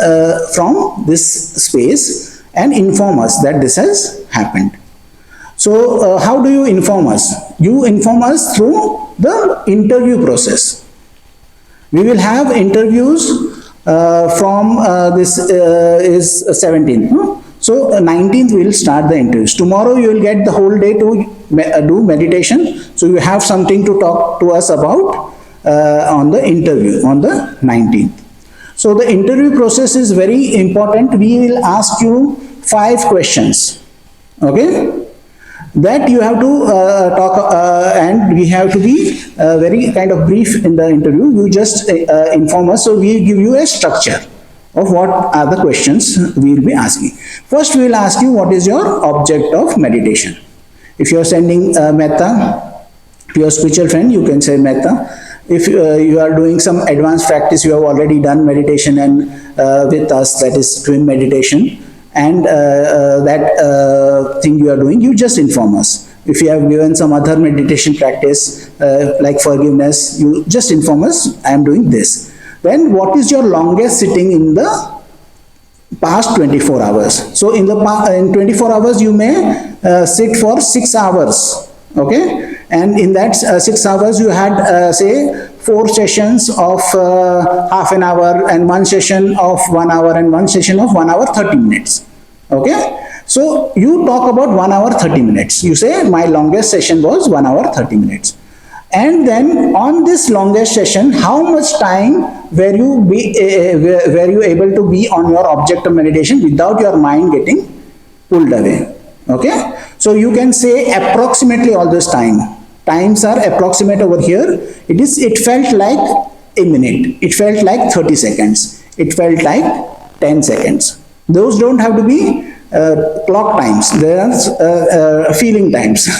Speaker 1: from this space and inform us that this has happened. So how do you inform us? You inform us through the interview process. We will have interviews from this is 17th. No? So 19th we will start the interviews. Tomorrow you will get the whole day to do meditation. So you have something to talk to us about on the interview on the 19th. So the interview process is very important. We will ask you 5 questions. Okay? That you have to talk and we have to be very kind of brief in the interview. You just inform us. So we give you a structure of what are the questions we will be asking. First we will ask you what is your object of meditation. If you are sending metta, To your spiritual friend, you can say metta. If you are doing some advanced practice, you have already done meditation and with us, that is TWIM meditation, and that thing you are doing, you just inform us. If you have given some other meditation practice like forgiveness, you just inform us, I am doing this. Then what is your longest sitting in the past 24 hours? So in 24 hours you may sit for 6 hours, okay, and in that 6 hours you had say 4 sessions of half an hour, and 1 session of 1 hour, and 1 session of 1 hour 30 minutes, okay. So you talk about 1 hour 30 minutes. You say my longest session was 1 hour 30 minutes. And then on this longest session, how much time were you able to be on your object of meditation without your mind getting pulled away? Okay. So you can say approximately all this time. Times are approximate over here. It felt like a minute. It felt like 30 seconds. It felt like 10 seconds. Those don't have to be clock times. There are feeling times.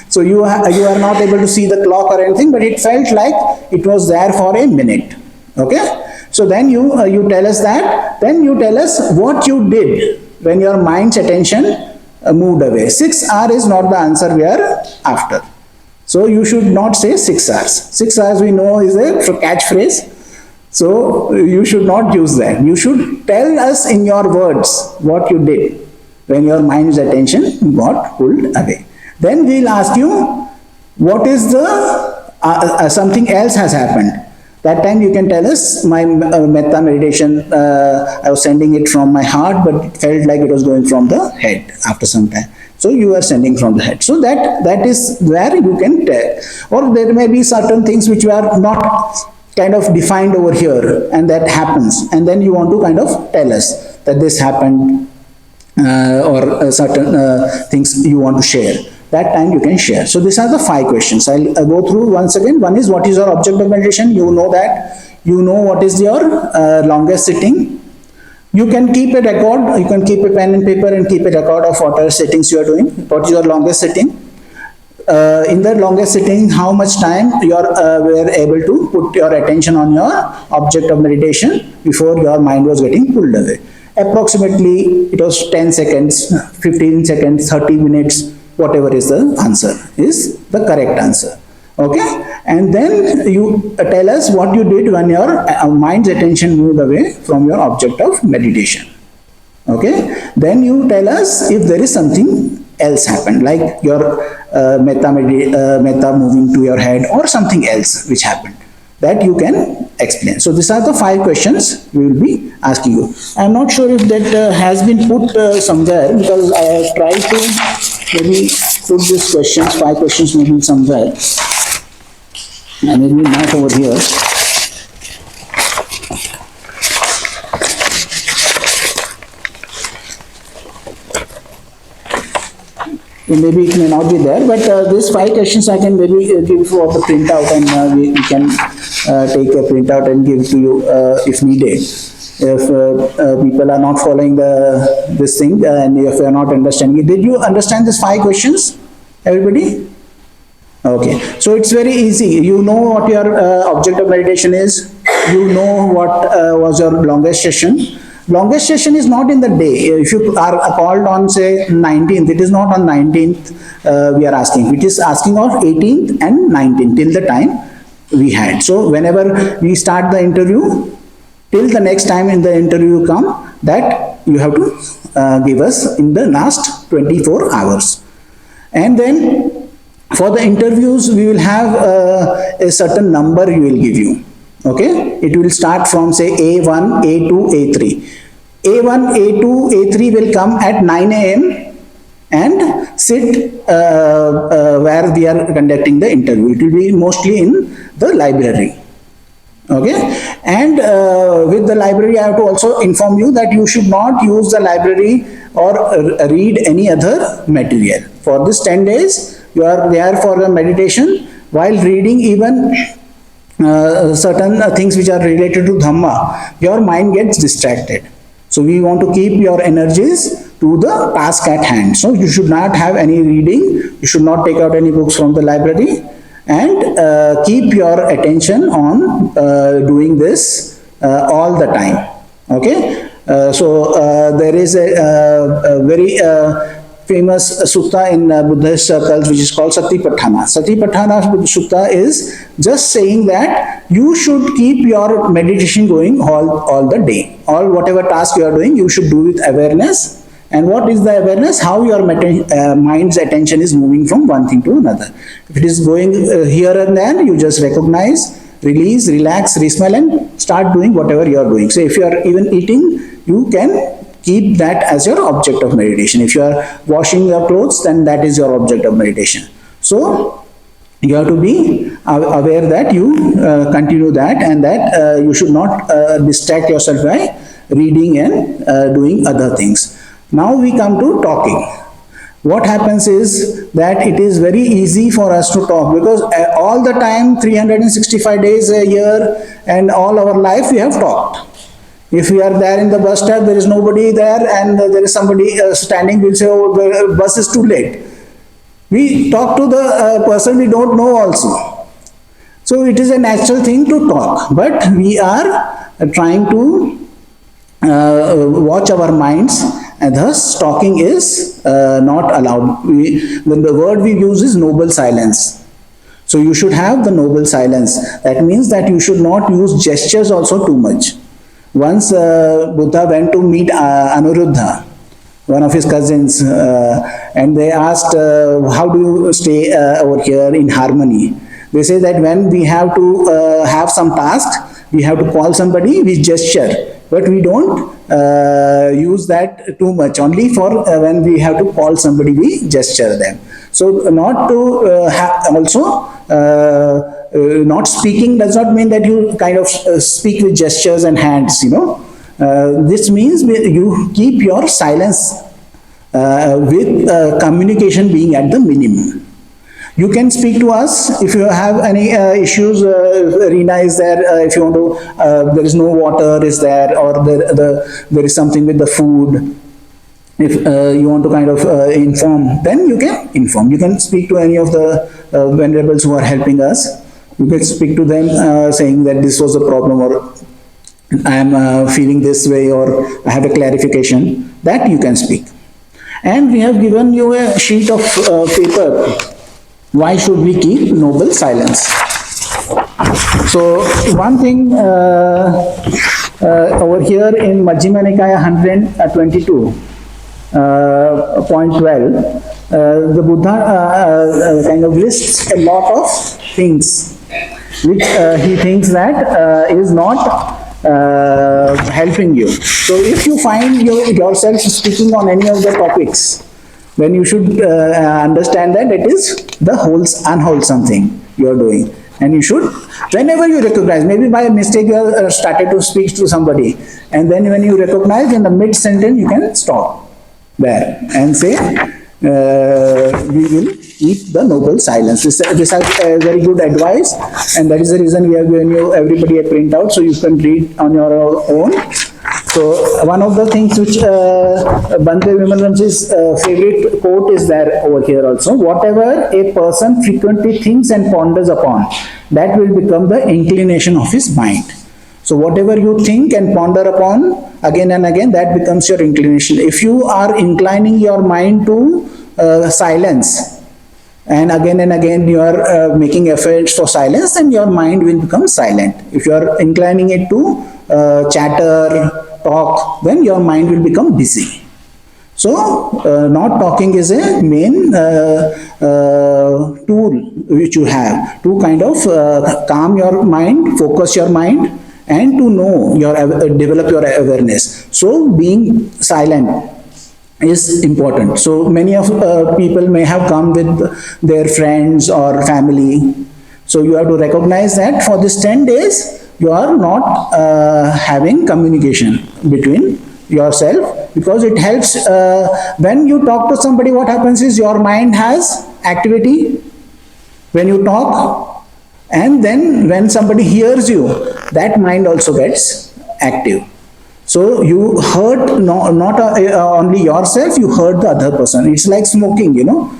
Speaker 1: So you are not able to see the clock or anything, but it felt like it was there for a minute. Okay. So then you tell us that. Then you tell us what you did when your mind's attention moved away. 6 hours is not the answer we are after. So you should not say 6 hours. 6 hours we know is a catchphrase. So you should not use that. You should tell us in your words what you did when your mind's attention got pulled away. Then we'll ask you what is the something else has happened. That time you can tell us my metta meditation, I was sending it from my heart, but it felt like it was going from the head after some time. So you are sending from the head. So that is where you can tell. Or there may be certain things which are not kind of defined over here, and that happens, and then you want to kind of tell us that this happened, or certain things you want to share. That time you can share. So these are the 5 questions. I'll go through once again. One is, what is your object of meditation? You know that. You know what is your longest sitting. You can keep a record. You can keep a pen and paper and keep a record of what are sittings you are doing. What is your longest sitting? In the longest sitting, how much time you were able to put your attention on your object of meditation before your mind was getting pulled away. Approximately it was 10 seconds, 15 seconds, 30 minutes, whatever is the answer is the correct answer. Okay. And then you tell us what you did when your mind's attention moved away from your object of meditation. Okay. Then you tell us if there is something else happened, like your metta moving to your head, or something else which happened, that you can explain. So these are the 5 questions we will be asking you. I am not sure if that has been put somewhere, because I have tried to maybe put these questions, 5 questions maybe somewhere, and maybe not over here. Maybe it may not be there, but these 5 questions I can maybe give for the printout, and we can take a printout and give to you if needed. If people are not following this thing, and if you are not understanding it. Did you understand these 5 questions, everybody? Okay, so it's very easy. You know what your object of meditation is. You know what was your longest session. Longest session is not in the day. If you are called on, say, 19th, it is not on 19th we are asking. It is asking of 18th and 19th, till the time we had. So whenever we start the interview, till the next time in the interview come, that you have to give us in the last 24 hours. And then for the interviews, we will have a certain number we will give you. Okay, it will start from, say, A1, A2, A3. A1, A2, A3 will come at 9 a.m. and sit where we are conducting the interview. It will be mostly in the library. Okay, and with the library, I have to also inform you that you should not use the library or read any other material. For this 10 days, you are there for the meditation. While reading even certain things which are related to Dhamma, your mind gets distracted. So we want to keep your energies to the task at hand. So you should not have any reading. You should not take out any books from the library. and keep your attention on doing this all the time. Okay, there is a very famous sutta in Buddhist circles which is called Satipatthana. Satipatthana sutta is just saying that you should keep your meditation going all the day. All whatever task you are doing, you should do with awareness. And what is the awareness? How your mind's attention is moving from one thing to another. If it is going here and there, you just recognize, release, relax, re-smell, and start doing whatever you are doing. So if you are even eating, you can keep that as your object of meditation. If you are washing your clothes, then that is your object of meditation. So you have to be aware that you continue that, and that you should not distract yourself by reading and doing other things. Now we come to talking. What happens is that it is very easy for us to talk, because all the time, 365 days a year and all our life, we have talked. If we are there in the bus stop, there is nobody there, and there is somebody standing, we'll say, oh, the bus is too late. We talk to the person we don't know also. So it is a natural thing to talk, but we are trying to watch our minds, and thus talking is not allowed. The word we use is noble silence. So you should have the noble silence. That means that you should not use gestures also too much. Once Buddha went to meet Anuruddha, one of his cousins, and they asked, how do you stay over here in harmony? They say that when we have to have some task, we have to call somebody, we gesture, but we don't use that too much. Only for when we have to call somebody, we gesture them. So not to also not speaking does not mean that you kind of speak with gestures and hands, you know. This means you keep your silence with communication being at the minimum. You can speak to us if you have any issues. Reena is there. If you want to, there is no water is there, or there is something with the food. If you want to kind of inform, then you can inform. You can speak to any of the venerables who are helping us. You can speak to them saying that this was the problem, or I am feeling this way, or I have a clarification. That you can speak. And we have given you a sheet of paper. Why should we keep noble silence? So one thing over here in Majjhima Nikāya 122, point 12, the Buddha kind of lists a lot of things which he thinks that is not helping you. So if you find yourself speaking on any of the topics, then you should understand that it is the unwholesome thing you are doing. And you should, whenever you recognize, maybe by mistake you have started to speak to somebody, and then when you recognize in the mid-sentence, you can stop there and say, we will keep the noble silence. This is a very good advice, and that is the reason we have given you everybody a printout so you can read on your own. So one of the things which Bhante Vimalanji's favorite quote is there over here also. Whatever a person frequently thinks and ponders upon, that will become the inclination of his mind. So whatever you think and ponder upon again and again, that becomes your inclination. If you are inclining your mind to silence, and again you are making efforts for silence, then your mind will become silent. If you are inclining it to chatter, talk, then your mind will become busy. So not talking is a main tool which you have to kind of calm your mind, focus your mind, and to know develop your awareness. So being silent is important. So many of people may have come with their friends or family. So you have to recognize that for this 10 days, you are not having communication between yourself, because it helps when you talk to somebody. What happens is your mind has activity when you talk, and then when somebody hears you, that mind also gets active. So you hurt not only yourself, you hurt the other person. It's like smoking, you know.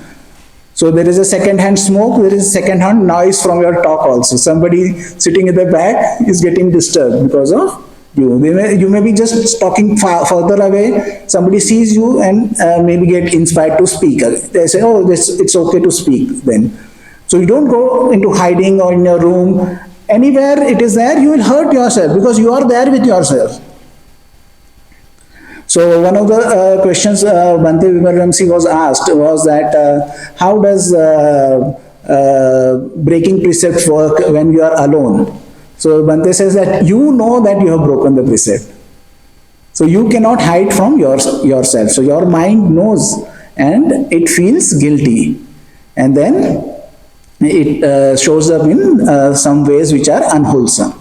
Speaker 1: So there is a second-hand smoke, there is second-hand noise from your talk also. Somebody sitting in the back is getting disturbed because of you. You may be just talking further away, somebody sees you and maybe get inspired to speak. They say, oh, it's okay to speak then. So you don't go into hiding or in your room. Anywhere it is there, you will hurt yourself because you are there with yourself. So one of the questions Bhante Vimaramsi was asked was that how does breaking precepts work when you are alone? So Bhante says that you know that you have broken the precept. So you cannot hide from yourself. So your mind knows and it feels guilty. And then it shows up in some ways which are unwholesome.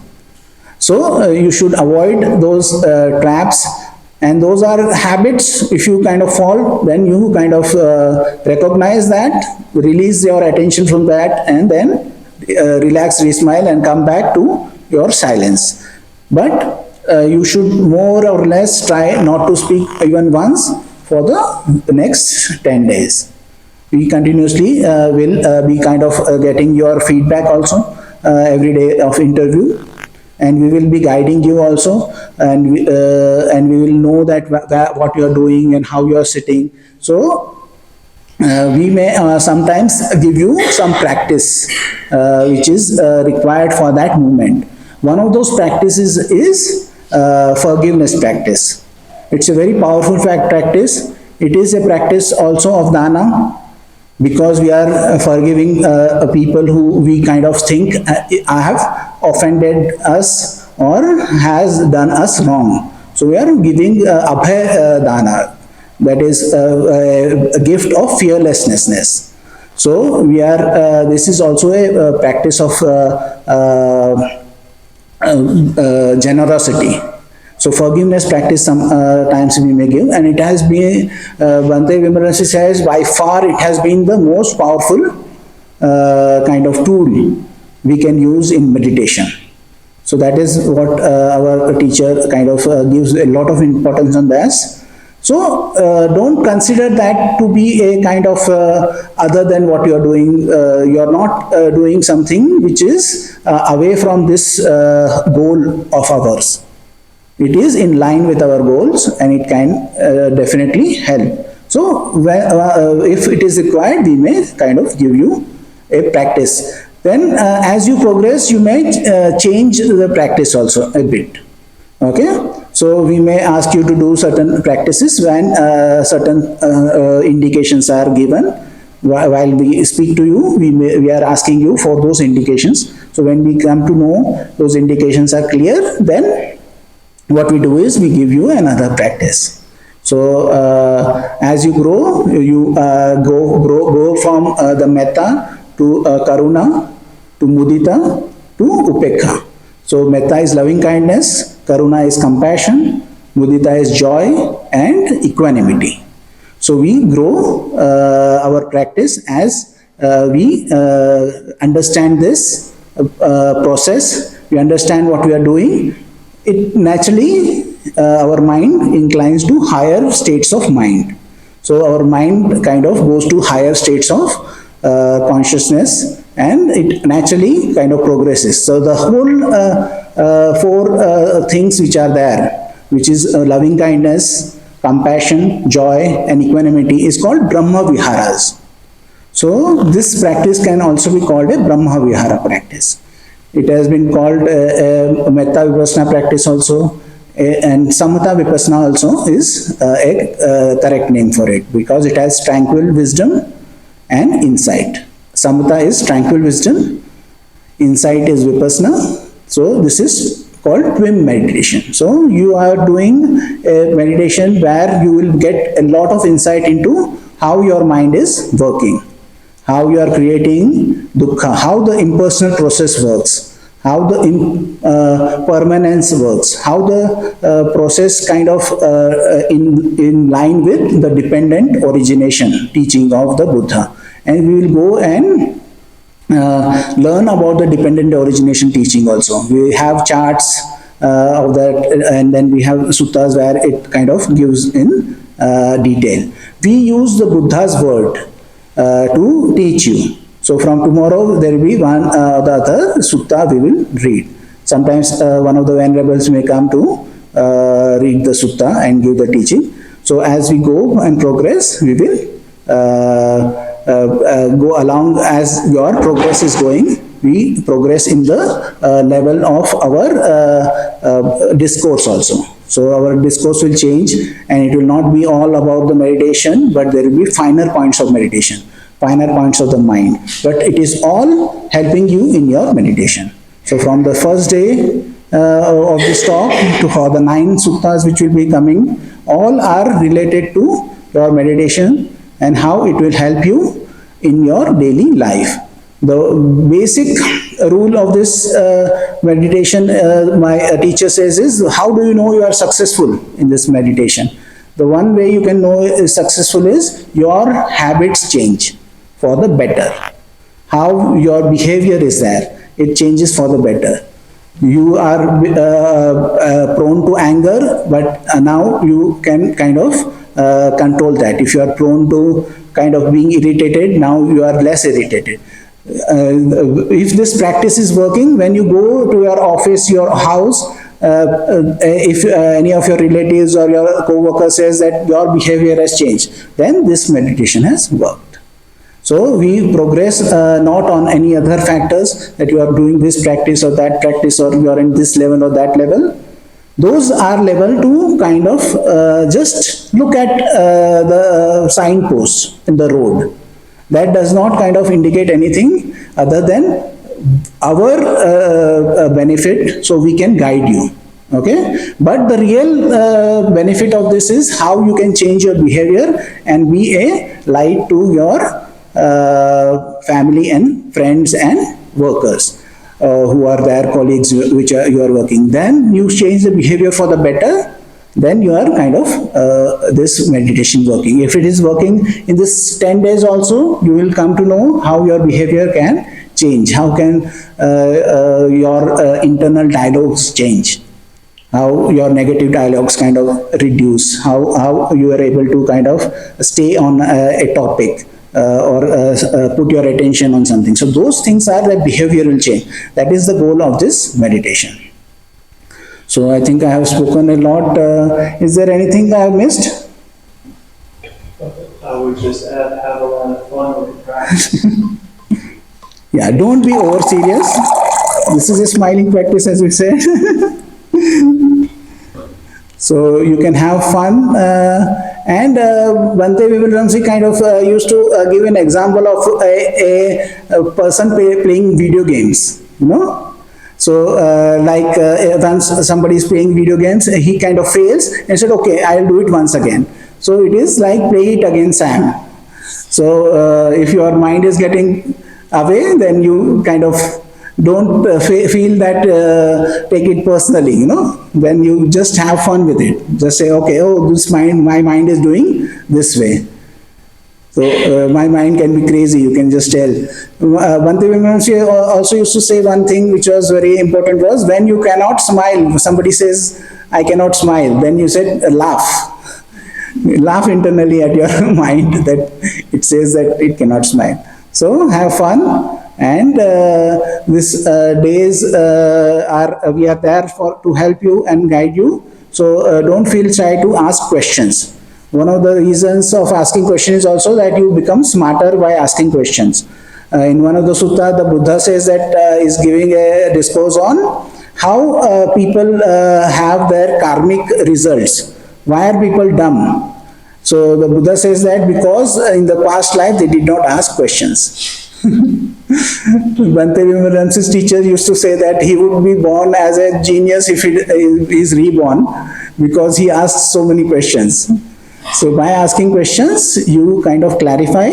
Speaker 1: So you should avoid those traps. And those are habits. If you kind of fall, then you kind of recognize that, release your attention from that, and then relax, re-smile, and come back to your silence. But you should more or less try not to speak even once for the next 10 days. We continuously will be kind of getting your feedback also every day of interview. And we will be guiding you also, and we will know that what you are doing and how you are sitting. So we may sometimes give you some practice which is required for that movement. One of those practices is forgiveness practice. It's a very powerful practice. It is a practice also of dana, because we are forgiving people who we kind of think have offended us or has done us wrong. So we are giving abhay dana, that is a gift of fearlessness. So we are, this is also a practice of generosity. So forgiveness practice sometimes we may give, and it has been, Bhante Vimaramsi says, by far it has been the most powerful kind of tool we can use in meditation. So that is what our teacher kind of gives a lot of importance on this. So don't consider that to be a kind of other than what you are doing. You are not doing something which is away from this goal of ours. It is in line with our goals, and it can definitely help. So if it is required, we may kind of give you a practice. Then as you progress, you may change the practice also a bit. Okay? So we may ask you to do certain practices when certain indications are given. While we speak to you, we are asking you for those indications. So when we come to know those indications are clear, then what we do is we give you another practice. So as you grow, you go from the metta to karuna, to mudita, to upekha. So metta is loving kindness, karuna is compassion, mudita is joy, and equanimity. So we grow our practice as we understand this process, we understand what we are doing. It naturally, our mind inclines to higher states of mind. So our mind kind of goes to higher states of consciousness, and it naturally kind of progresses. So the whole four things which are there, which is loving kindness, compassion, joy, and equanimity, is called Brahma Viharas. So this practice can also be called a Brahma Vihara practice. It has been called a Metta Vipassana practice also, and Samatha Vipassana also is a correct name for it, because it has tranquil wisdom and insight. Samatha is tranquil wisdom, insight is Vipassana. So this is called TWIM meditation. So you are doing a meditation where you will get a lot of insight into how your mind is working, how you are creating dukkha, how the impersonal process works, how the permanence works, how the process kind of in line with the dependent origination teaching of the Buddha. And we will go and learn about the dependent origination teaching also. We have charts of that, and then we have suttas where it kind of gives in detail. We use the Buddha's word to teach you. So from tomorrow there will be one the other sutta we will read. Sometimes one of the venerables may come to read the sutta and give the teaching. So as we go and progress, we will go along as your progress is going. We progress in the level of our discourse also. So our discourse will change, and it will not be all about the meditation, but there will be finer points of meditation, finer points of the mind. But it is all helping you in your meditation. So from the first day of this talk to how the 9 suttas which will be coming, all are related to your meditation and how it will help you in your daily life. The basic rule of this meditation, my teacher says, is how do you know you are successful in this meditation? The one way you can know is successful is your habits change for the better. How your behavior is there, it changes for the better. You are prone to anger, but now you can kind of control that. If you are prone to kind of being irritated, now you are less irritated. If this practice is working, when you go to your office, your house, if any of your relatives or your co-worker says that your behavior has changed, then this meditation has worked. So we progress not on any other factors that you are doing this practice or that practice, or you are in this level or that level. Those are level to kind of just look at the signposts in the road. That does not kind of indicate anything other than our benefit, so we can guide you. Okay, but the real benefit of this is how you can change your behavior and be a light to your family and friends and workers who are their colleagues which you are working. Then you change the behavior for the better, then you are kind of this meditation working. If it is working in this 10 days also, you will come to know how your behavior can change, how can your internal dialogues change, how your negative dialogues kind of reduce, how you are able to kind of stay on a topic or put your attention on something. So those things are that behavior will change. That is the goal of this meditation. So I think I have spoken a lot. Is there anything I have missed?
Speaker 2: I would just add, have a lot of fun with the practice.
Speaker 1: Yeah, don't be over serious. This is a smiling practice, as we say. So you can have fun. And Bhante Vimalramsi kind of used to give an example of a person playing video games, you know. So like once somebody is playing video games, he kind of fails and said, okay, I'll do it once again. So it is like play it again, Sam. So if your mind is getting away, then you kind of don't feel that, take it personally, you know. Then you just have fun with it. Just say, okay, oh, my mind is doing this way. So my mind can be crazy, you can just tell. Bhante Vimalramsi also used to say one thing which was very important, was when you cannot smile, somebody says, I cannot smile, then you said, laugh. Laugh internally at your mind that it says that it cannot smile. So have fun, and these days we are there to help you and guide you. So don't feel shy to ask questions. One of the reasons of asking questions is also that you become smarter by asking questions. In one of the sutta, the Buddha says that is giving a discourse on how people have their karmic results. Why are people dumb? So the Buddha says that because in the past life they did not ask questions. Bhante Vimalramsi's teacher used to say that he would be born as a genius if he is reborn, because he asked so many questions. So by asking questions, you kind of clarify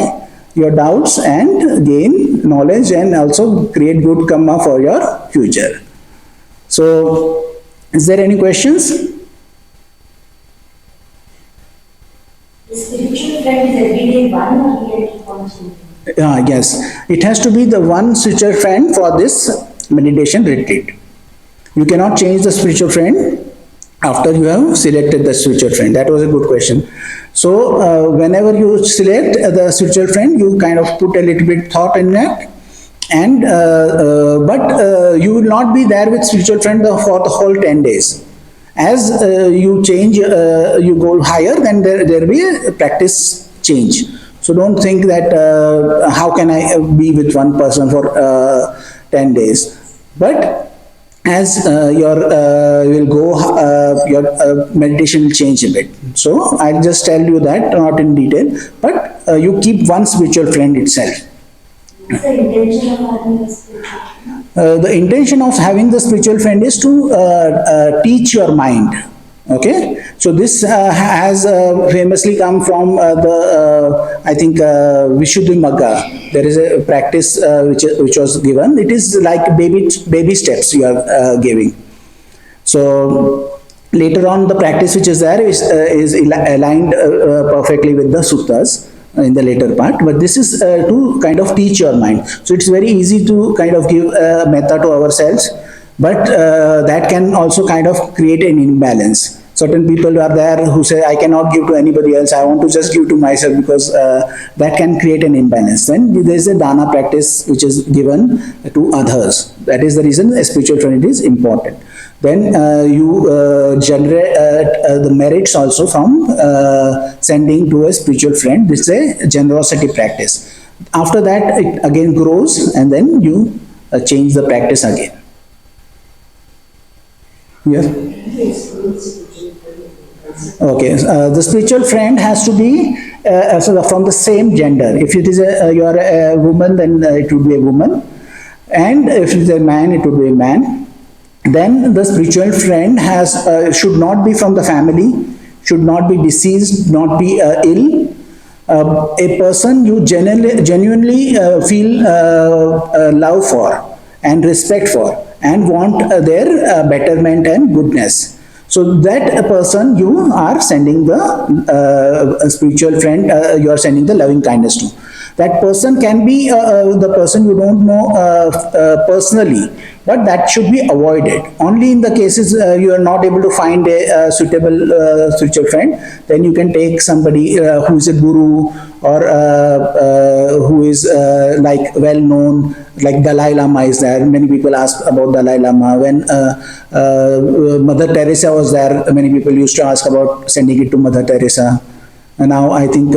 Speaker 1: your doubts and gain knowledge, and also create good karma for your future. So, is there any questions?
Speaker 3: The spiritual friend is everyday one, or he has to constant?
Speaker 1: Yes, it has to be the one spiritual friend for this meditation retreat. You cannot change the spiritual friend after you have selected the spiritual friend. That was a good question. So whenever you select the spiritual friend, you kind of put a little bit thought in that, and but you will not be there with spiritual friend for the whole 10 days. As you change, you go higher, then there will be a practice change. So don't think that how can I be with one person for 10 days. But as will go, your meditation will change a bit. So I'll just tell you that, not in detail, but you keep one spiritual friend itself.
Speaker 3: What's the intention of having a spiritual friend?
Speaker 1: The intention of having the spiritual friend is to teach your mind. Okay, so this has famously come from I think Vishuddhimagga. There is a practice which was given. It is like baby steps you are giving. So later on, the practice which is there is aligned perfectly with the suttas in the later part, but this is to kind of teach your mind. So it's very easy to kind of give a method to ourselves, but that can also kind of create an imbalance. Certain people are there who say, I cannot give to anybody else, I want to just give to myself, because that can create an imbalance. Then there is a dana practice which is given to others. That is the reason a spiritual friend is important. Then you generate the merits also from sending to a spiritual friend. This is a generosity practice. After that, it again grows, and then you change the practice again. Yes? Okay, the spiritual friend has to be from the same gender. If it is you are a woman, then it would be a woman, and if it is a man, it would be a man. Then the spiritual friend should not be from the family, should not be deceased, not be ill. A person you genuinely feel love for and respect for, and want their betterment and goodness. So that person you are sending the spiritual friend, you are sending the loving kindness to. That person can be the person you don't know personally, but that should be avoided. Only in the cases you are not able to find a suitable spiritual friend, then you can take somebody who is a guru, or who is like well known, like Dalai Lama is there. Many people ask about Dalai Lama. When Mother Teresa was there, many people used to ask about sending it to Mother Teresa. And now I think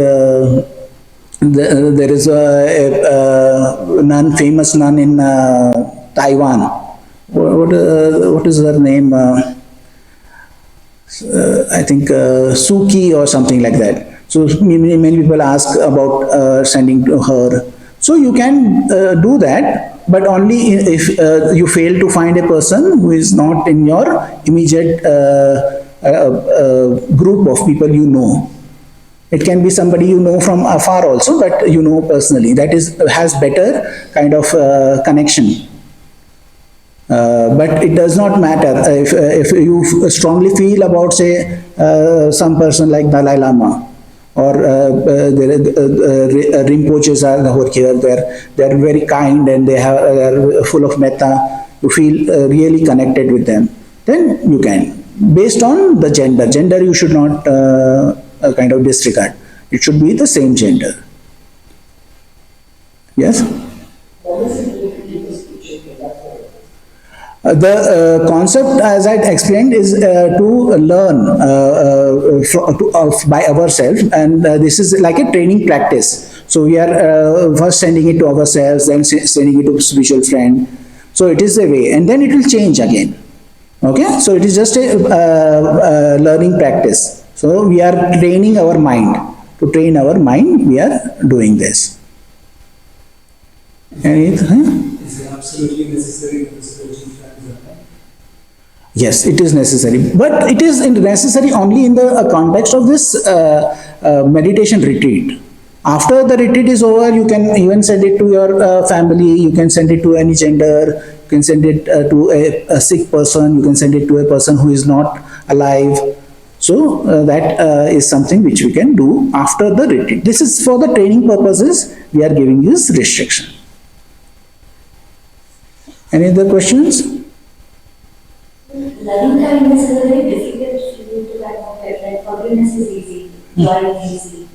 Speaker 1: there is a nun, famous nun in Taiwan. What is her name? I think Suki or something like that. So many people ask about sending to her. So you can do that, but only if you fail to find a person who is not in your immediate group of people you know. It can be somebody you know from afar also, but you know personally. That has better kind of connection. But it does not matter if you strongly feel about, say, some person like Dalai Lama, or Rinpoches are over here. They are very kind, and they are full of metta. You feel really connected with them. Then you can, based on the gender. Gender you should not kind of disregard. It should be the same gender. Yes? The concept, as I explained, is to learn by ourselves, and this is like a training practice. So we are first sending it to ourselves, then sending it to a spiritual friend. So it is a way, and then it will change again. Okay, so it is just a learning practice. So we are training our mind. To train our mind, we are doing this. Anything?
Speaker 4: Is it absolutely necessary for the spiritual friends?
Speaker 1: Yes, it is necessary, but it is necessary only in the context of this meditation retreat. After the retreat is over, you can even send it to your family, you can send it to any gender, you can send it to a sick person, you can send it to a person who is not alive. So that is something which we can do after the retreat. This is for the training purposes, we are giving this restriction. Any other questions?
Speaker 3: Loving kindness is a very difficult to do to that of it, like forgiveness is easy. join easily.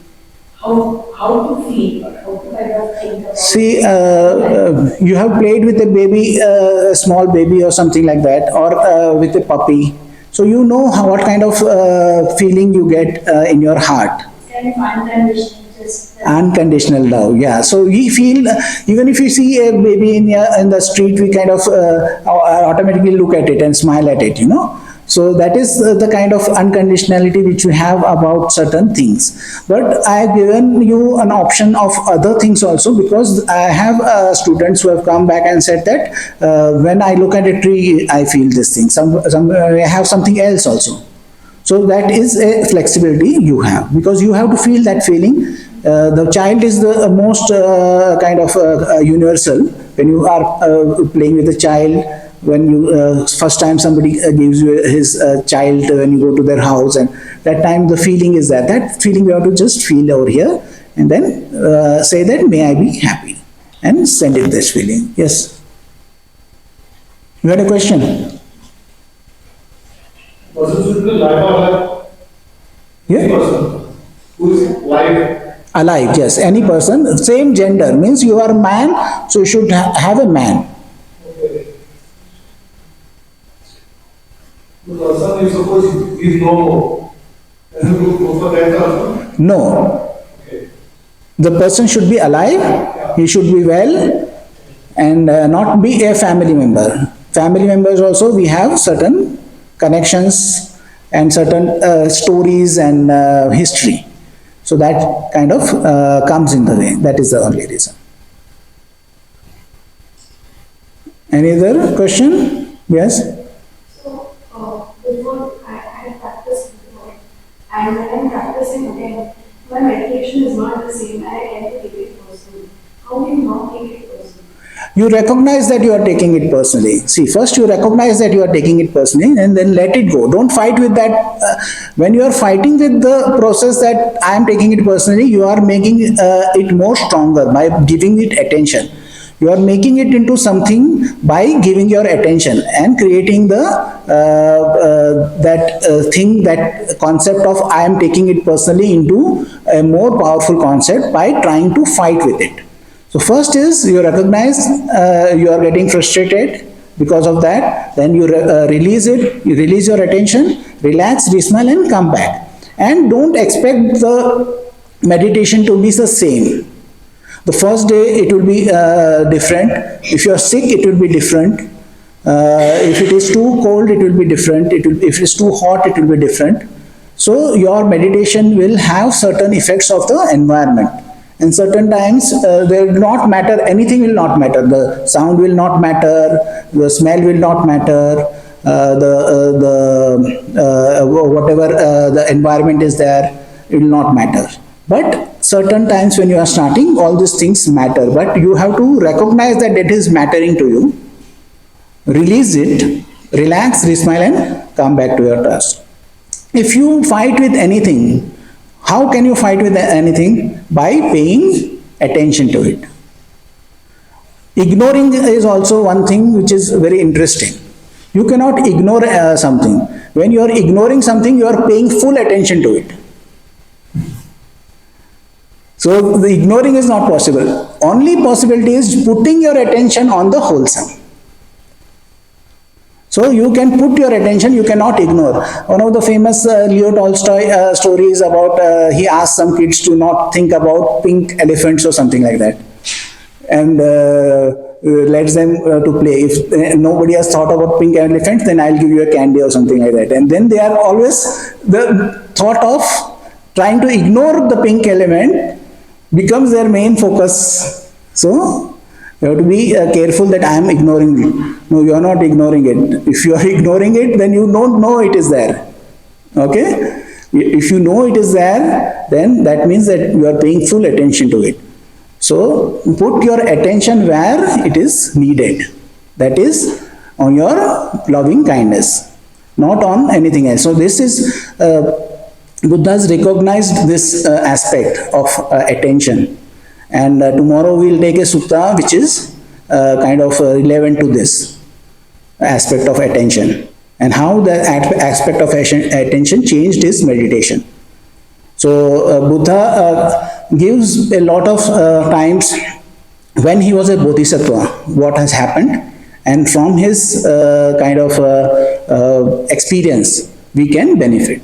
Speaker 3: How to feel, how to kind of think about
Speaker 1: See, you have played with a baby, a small baby or something like that, or with a puppy. So you know what kind of feeling you get in your heart.
Speaker 3: kind of unconditional, just
Speaker 1: Unconditional love, yeah. So we feel, even if you see a baby in the street, we kind of automatically look at it and smile at it, you know. So that is the kind of unconditionality which we have about certain things. But I have given you an option of other things also, because I have students who have come back and said that when I look at a tree, I feel this thing. I have something else also. So that is a flexibility you have, because you have to feel that feeling. The child is the most kind of universal. When you are playing with a child, when you first time somebody gives you his child, when you go to their house, and that time the feeling is that feeling you have to just feel over here, and then say that may I be happy, and send it this feeling. Yes. You had a question?
Speaker 4: Person should be live or alive. Any
Speaker 1: Yeah.
Speaker 4: person who is live.
Speaker 1: Alive, yes. Any person, same gender, means you are a man, so you should have a man.
Speaker 4: Okay. The person you suppose is no more. And you go for that also.
Speaker 1: No.
Speaker 4: Okay.
Speaker 1: The person should be alive, he should be well, and not be a family member. Family members also, we have certain connections and certain stories and history. So that kind of comes in the way. That is the only reason. Any other question? Yes?
Speaker 3: So, before I practiced before, and when I'm practicing again, my meditation is not the same, and I tend to take it personally. How do you not take it personally?
Speaker 1: You recognize that you are taking it personally. See, first you recognize that you are taking it personally, and then let it go. Don't fight with that. When you are fighting with the process that I am taking it personally, you are making it more stronger by giving it attention. You are making it into something by giving your attention and creating the that concept of I am taking it personally into a more powerful concept by trying to fight with it. So first is you recognize you are getting frustrated because of that, then you release it, you release your attention, relax, smile and come back. And don't expect the meditation to be the same. The first day it will be different. If you are sick, it will be different. If it is too cold, it will be different. If it is too hot, it will be different. So your meditation will have certain effects of the environment. And certain times they will not matter, anything will not matter. The sound will not matter, the smell will not matter, whatever the environment is there, it will not matter. But certain times when you are starting, all these things matter. But you have to recognize that it is mattering to you. Release it, relax, smile and come back to your task. If you fight with anything, how can you fight with anything? By paying attention to it. Ignoring is also one thing which is very interesting. You cannot ignore something. When you are ignoring something, you are paying full attention to it. So the ignoring is not possible. Only possibility is putting your attention on the wholesome. So you can put your attention, you cannot ignore. One of the famous Leo Tolstoy stories about, he asked some kids to not think about pink elephants or something like that. And lets them to play. If nobody has thought about pink elephants, then I'll give you a candy or something like that. And then they are always, the thought of trying to ignore the pink element becomes their main focus. So you have to be careful that I am ignoring it. No, you are not ignoring it. If you are ignoring it, then you don't know it is there. Okay? If you know it is there, then that means that you are paying full attention to it. So put your attention where it is needed. That is on your loving kindness, not on anything else. So this is, Buddha has recognized this aspect of attention. And tomorrow we will take a sutta which is kind of relevant to this aspect of attention, and how the aspect of attention changed his meditation. So Buddha gives a lot of times when he was a bodhisattva, what has happened, and from his kind of experience, we can benefit.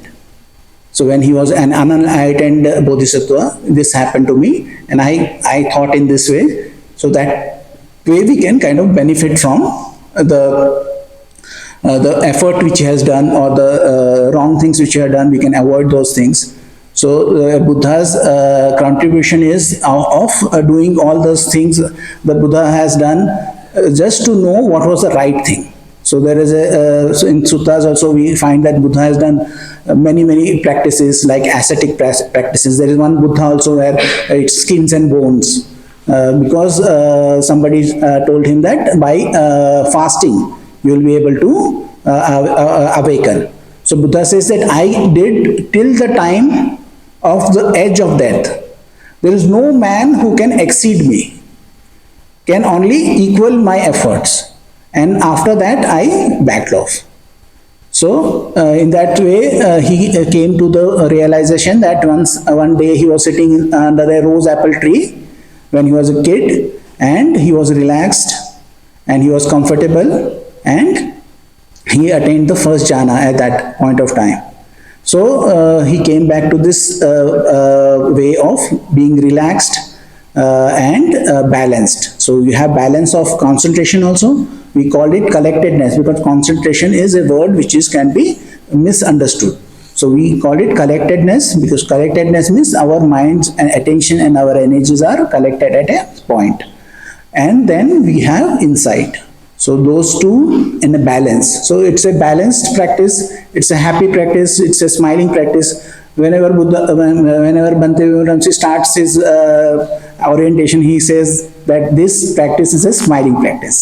Speaker 1: So when he was an unenlightened bodhisattva, this happened to me, and I thought in this way, so that way we can kind of benefit from the effort which he has done, or the wrong things which he has done, we can avoid those things. So Buddha's contribution is of doing all those things that Buddha has done just to know what was the right thing. So there is so in suttas also we find that Buddha has done many practices like ascetic practices. There is one Buddha also where it's skins and bones, because somebody told him that by fasting you will be able to awaken. So Buddha says that I did till the time of the edge of death. There is no man who can exceed me, can only equal my efforts, and after that I backed off. So in that way he came to the realization that one day he was sitting under a rose apple tree when he was a kid, and he was relaxed and he was comfortable, and he attained the first jhana at that point of time. So he came back to this way of being relaxed and balanced. So you have balance of concentration also. We call it collectedness, because concentration is a word which can be misunderstood. So we call it collectedness, because collectedness means our minds and attention and our energies are collected at a point. And then we have insight. So those two in a balance. So it's a balanced practice, it's a happy practice, it's a smiling practice. Whenever Bhante Vimramsi starts his orientation, he says that this practice is a smiling practice.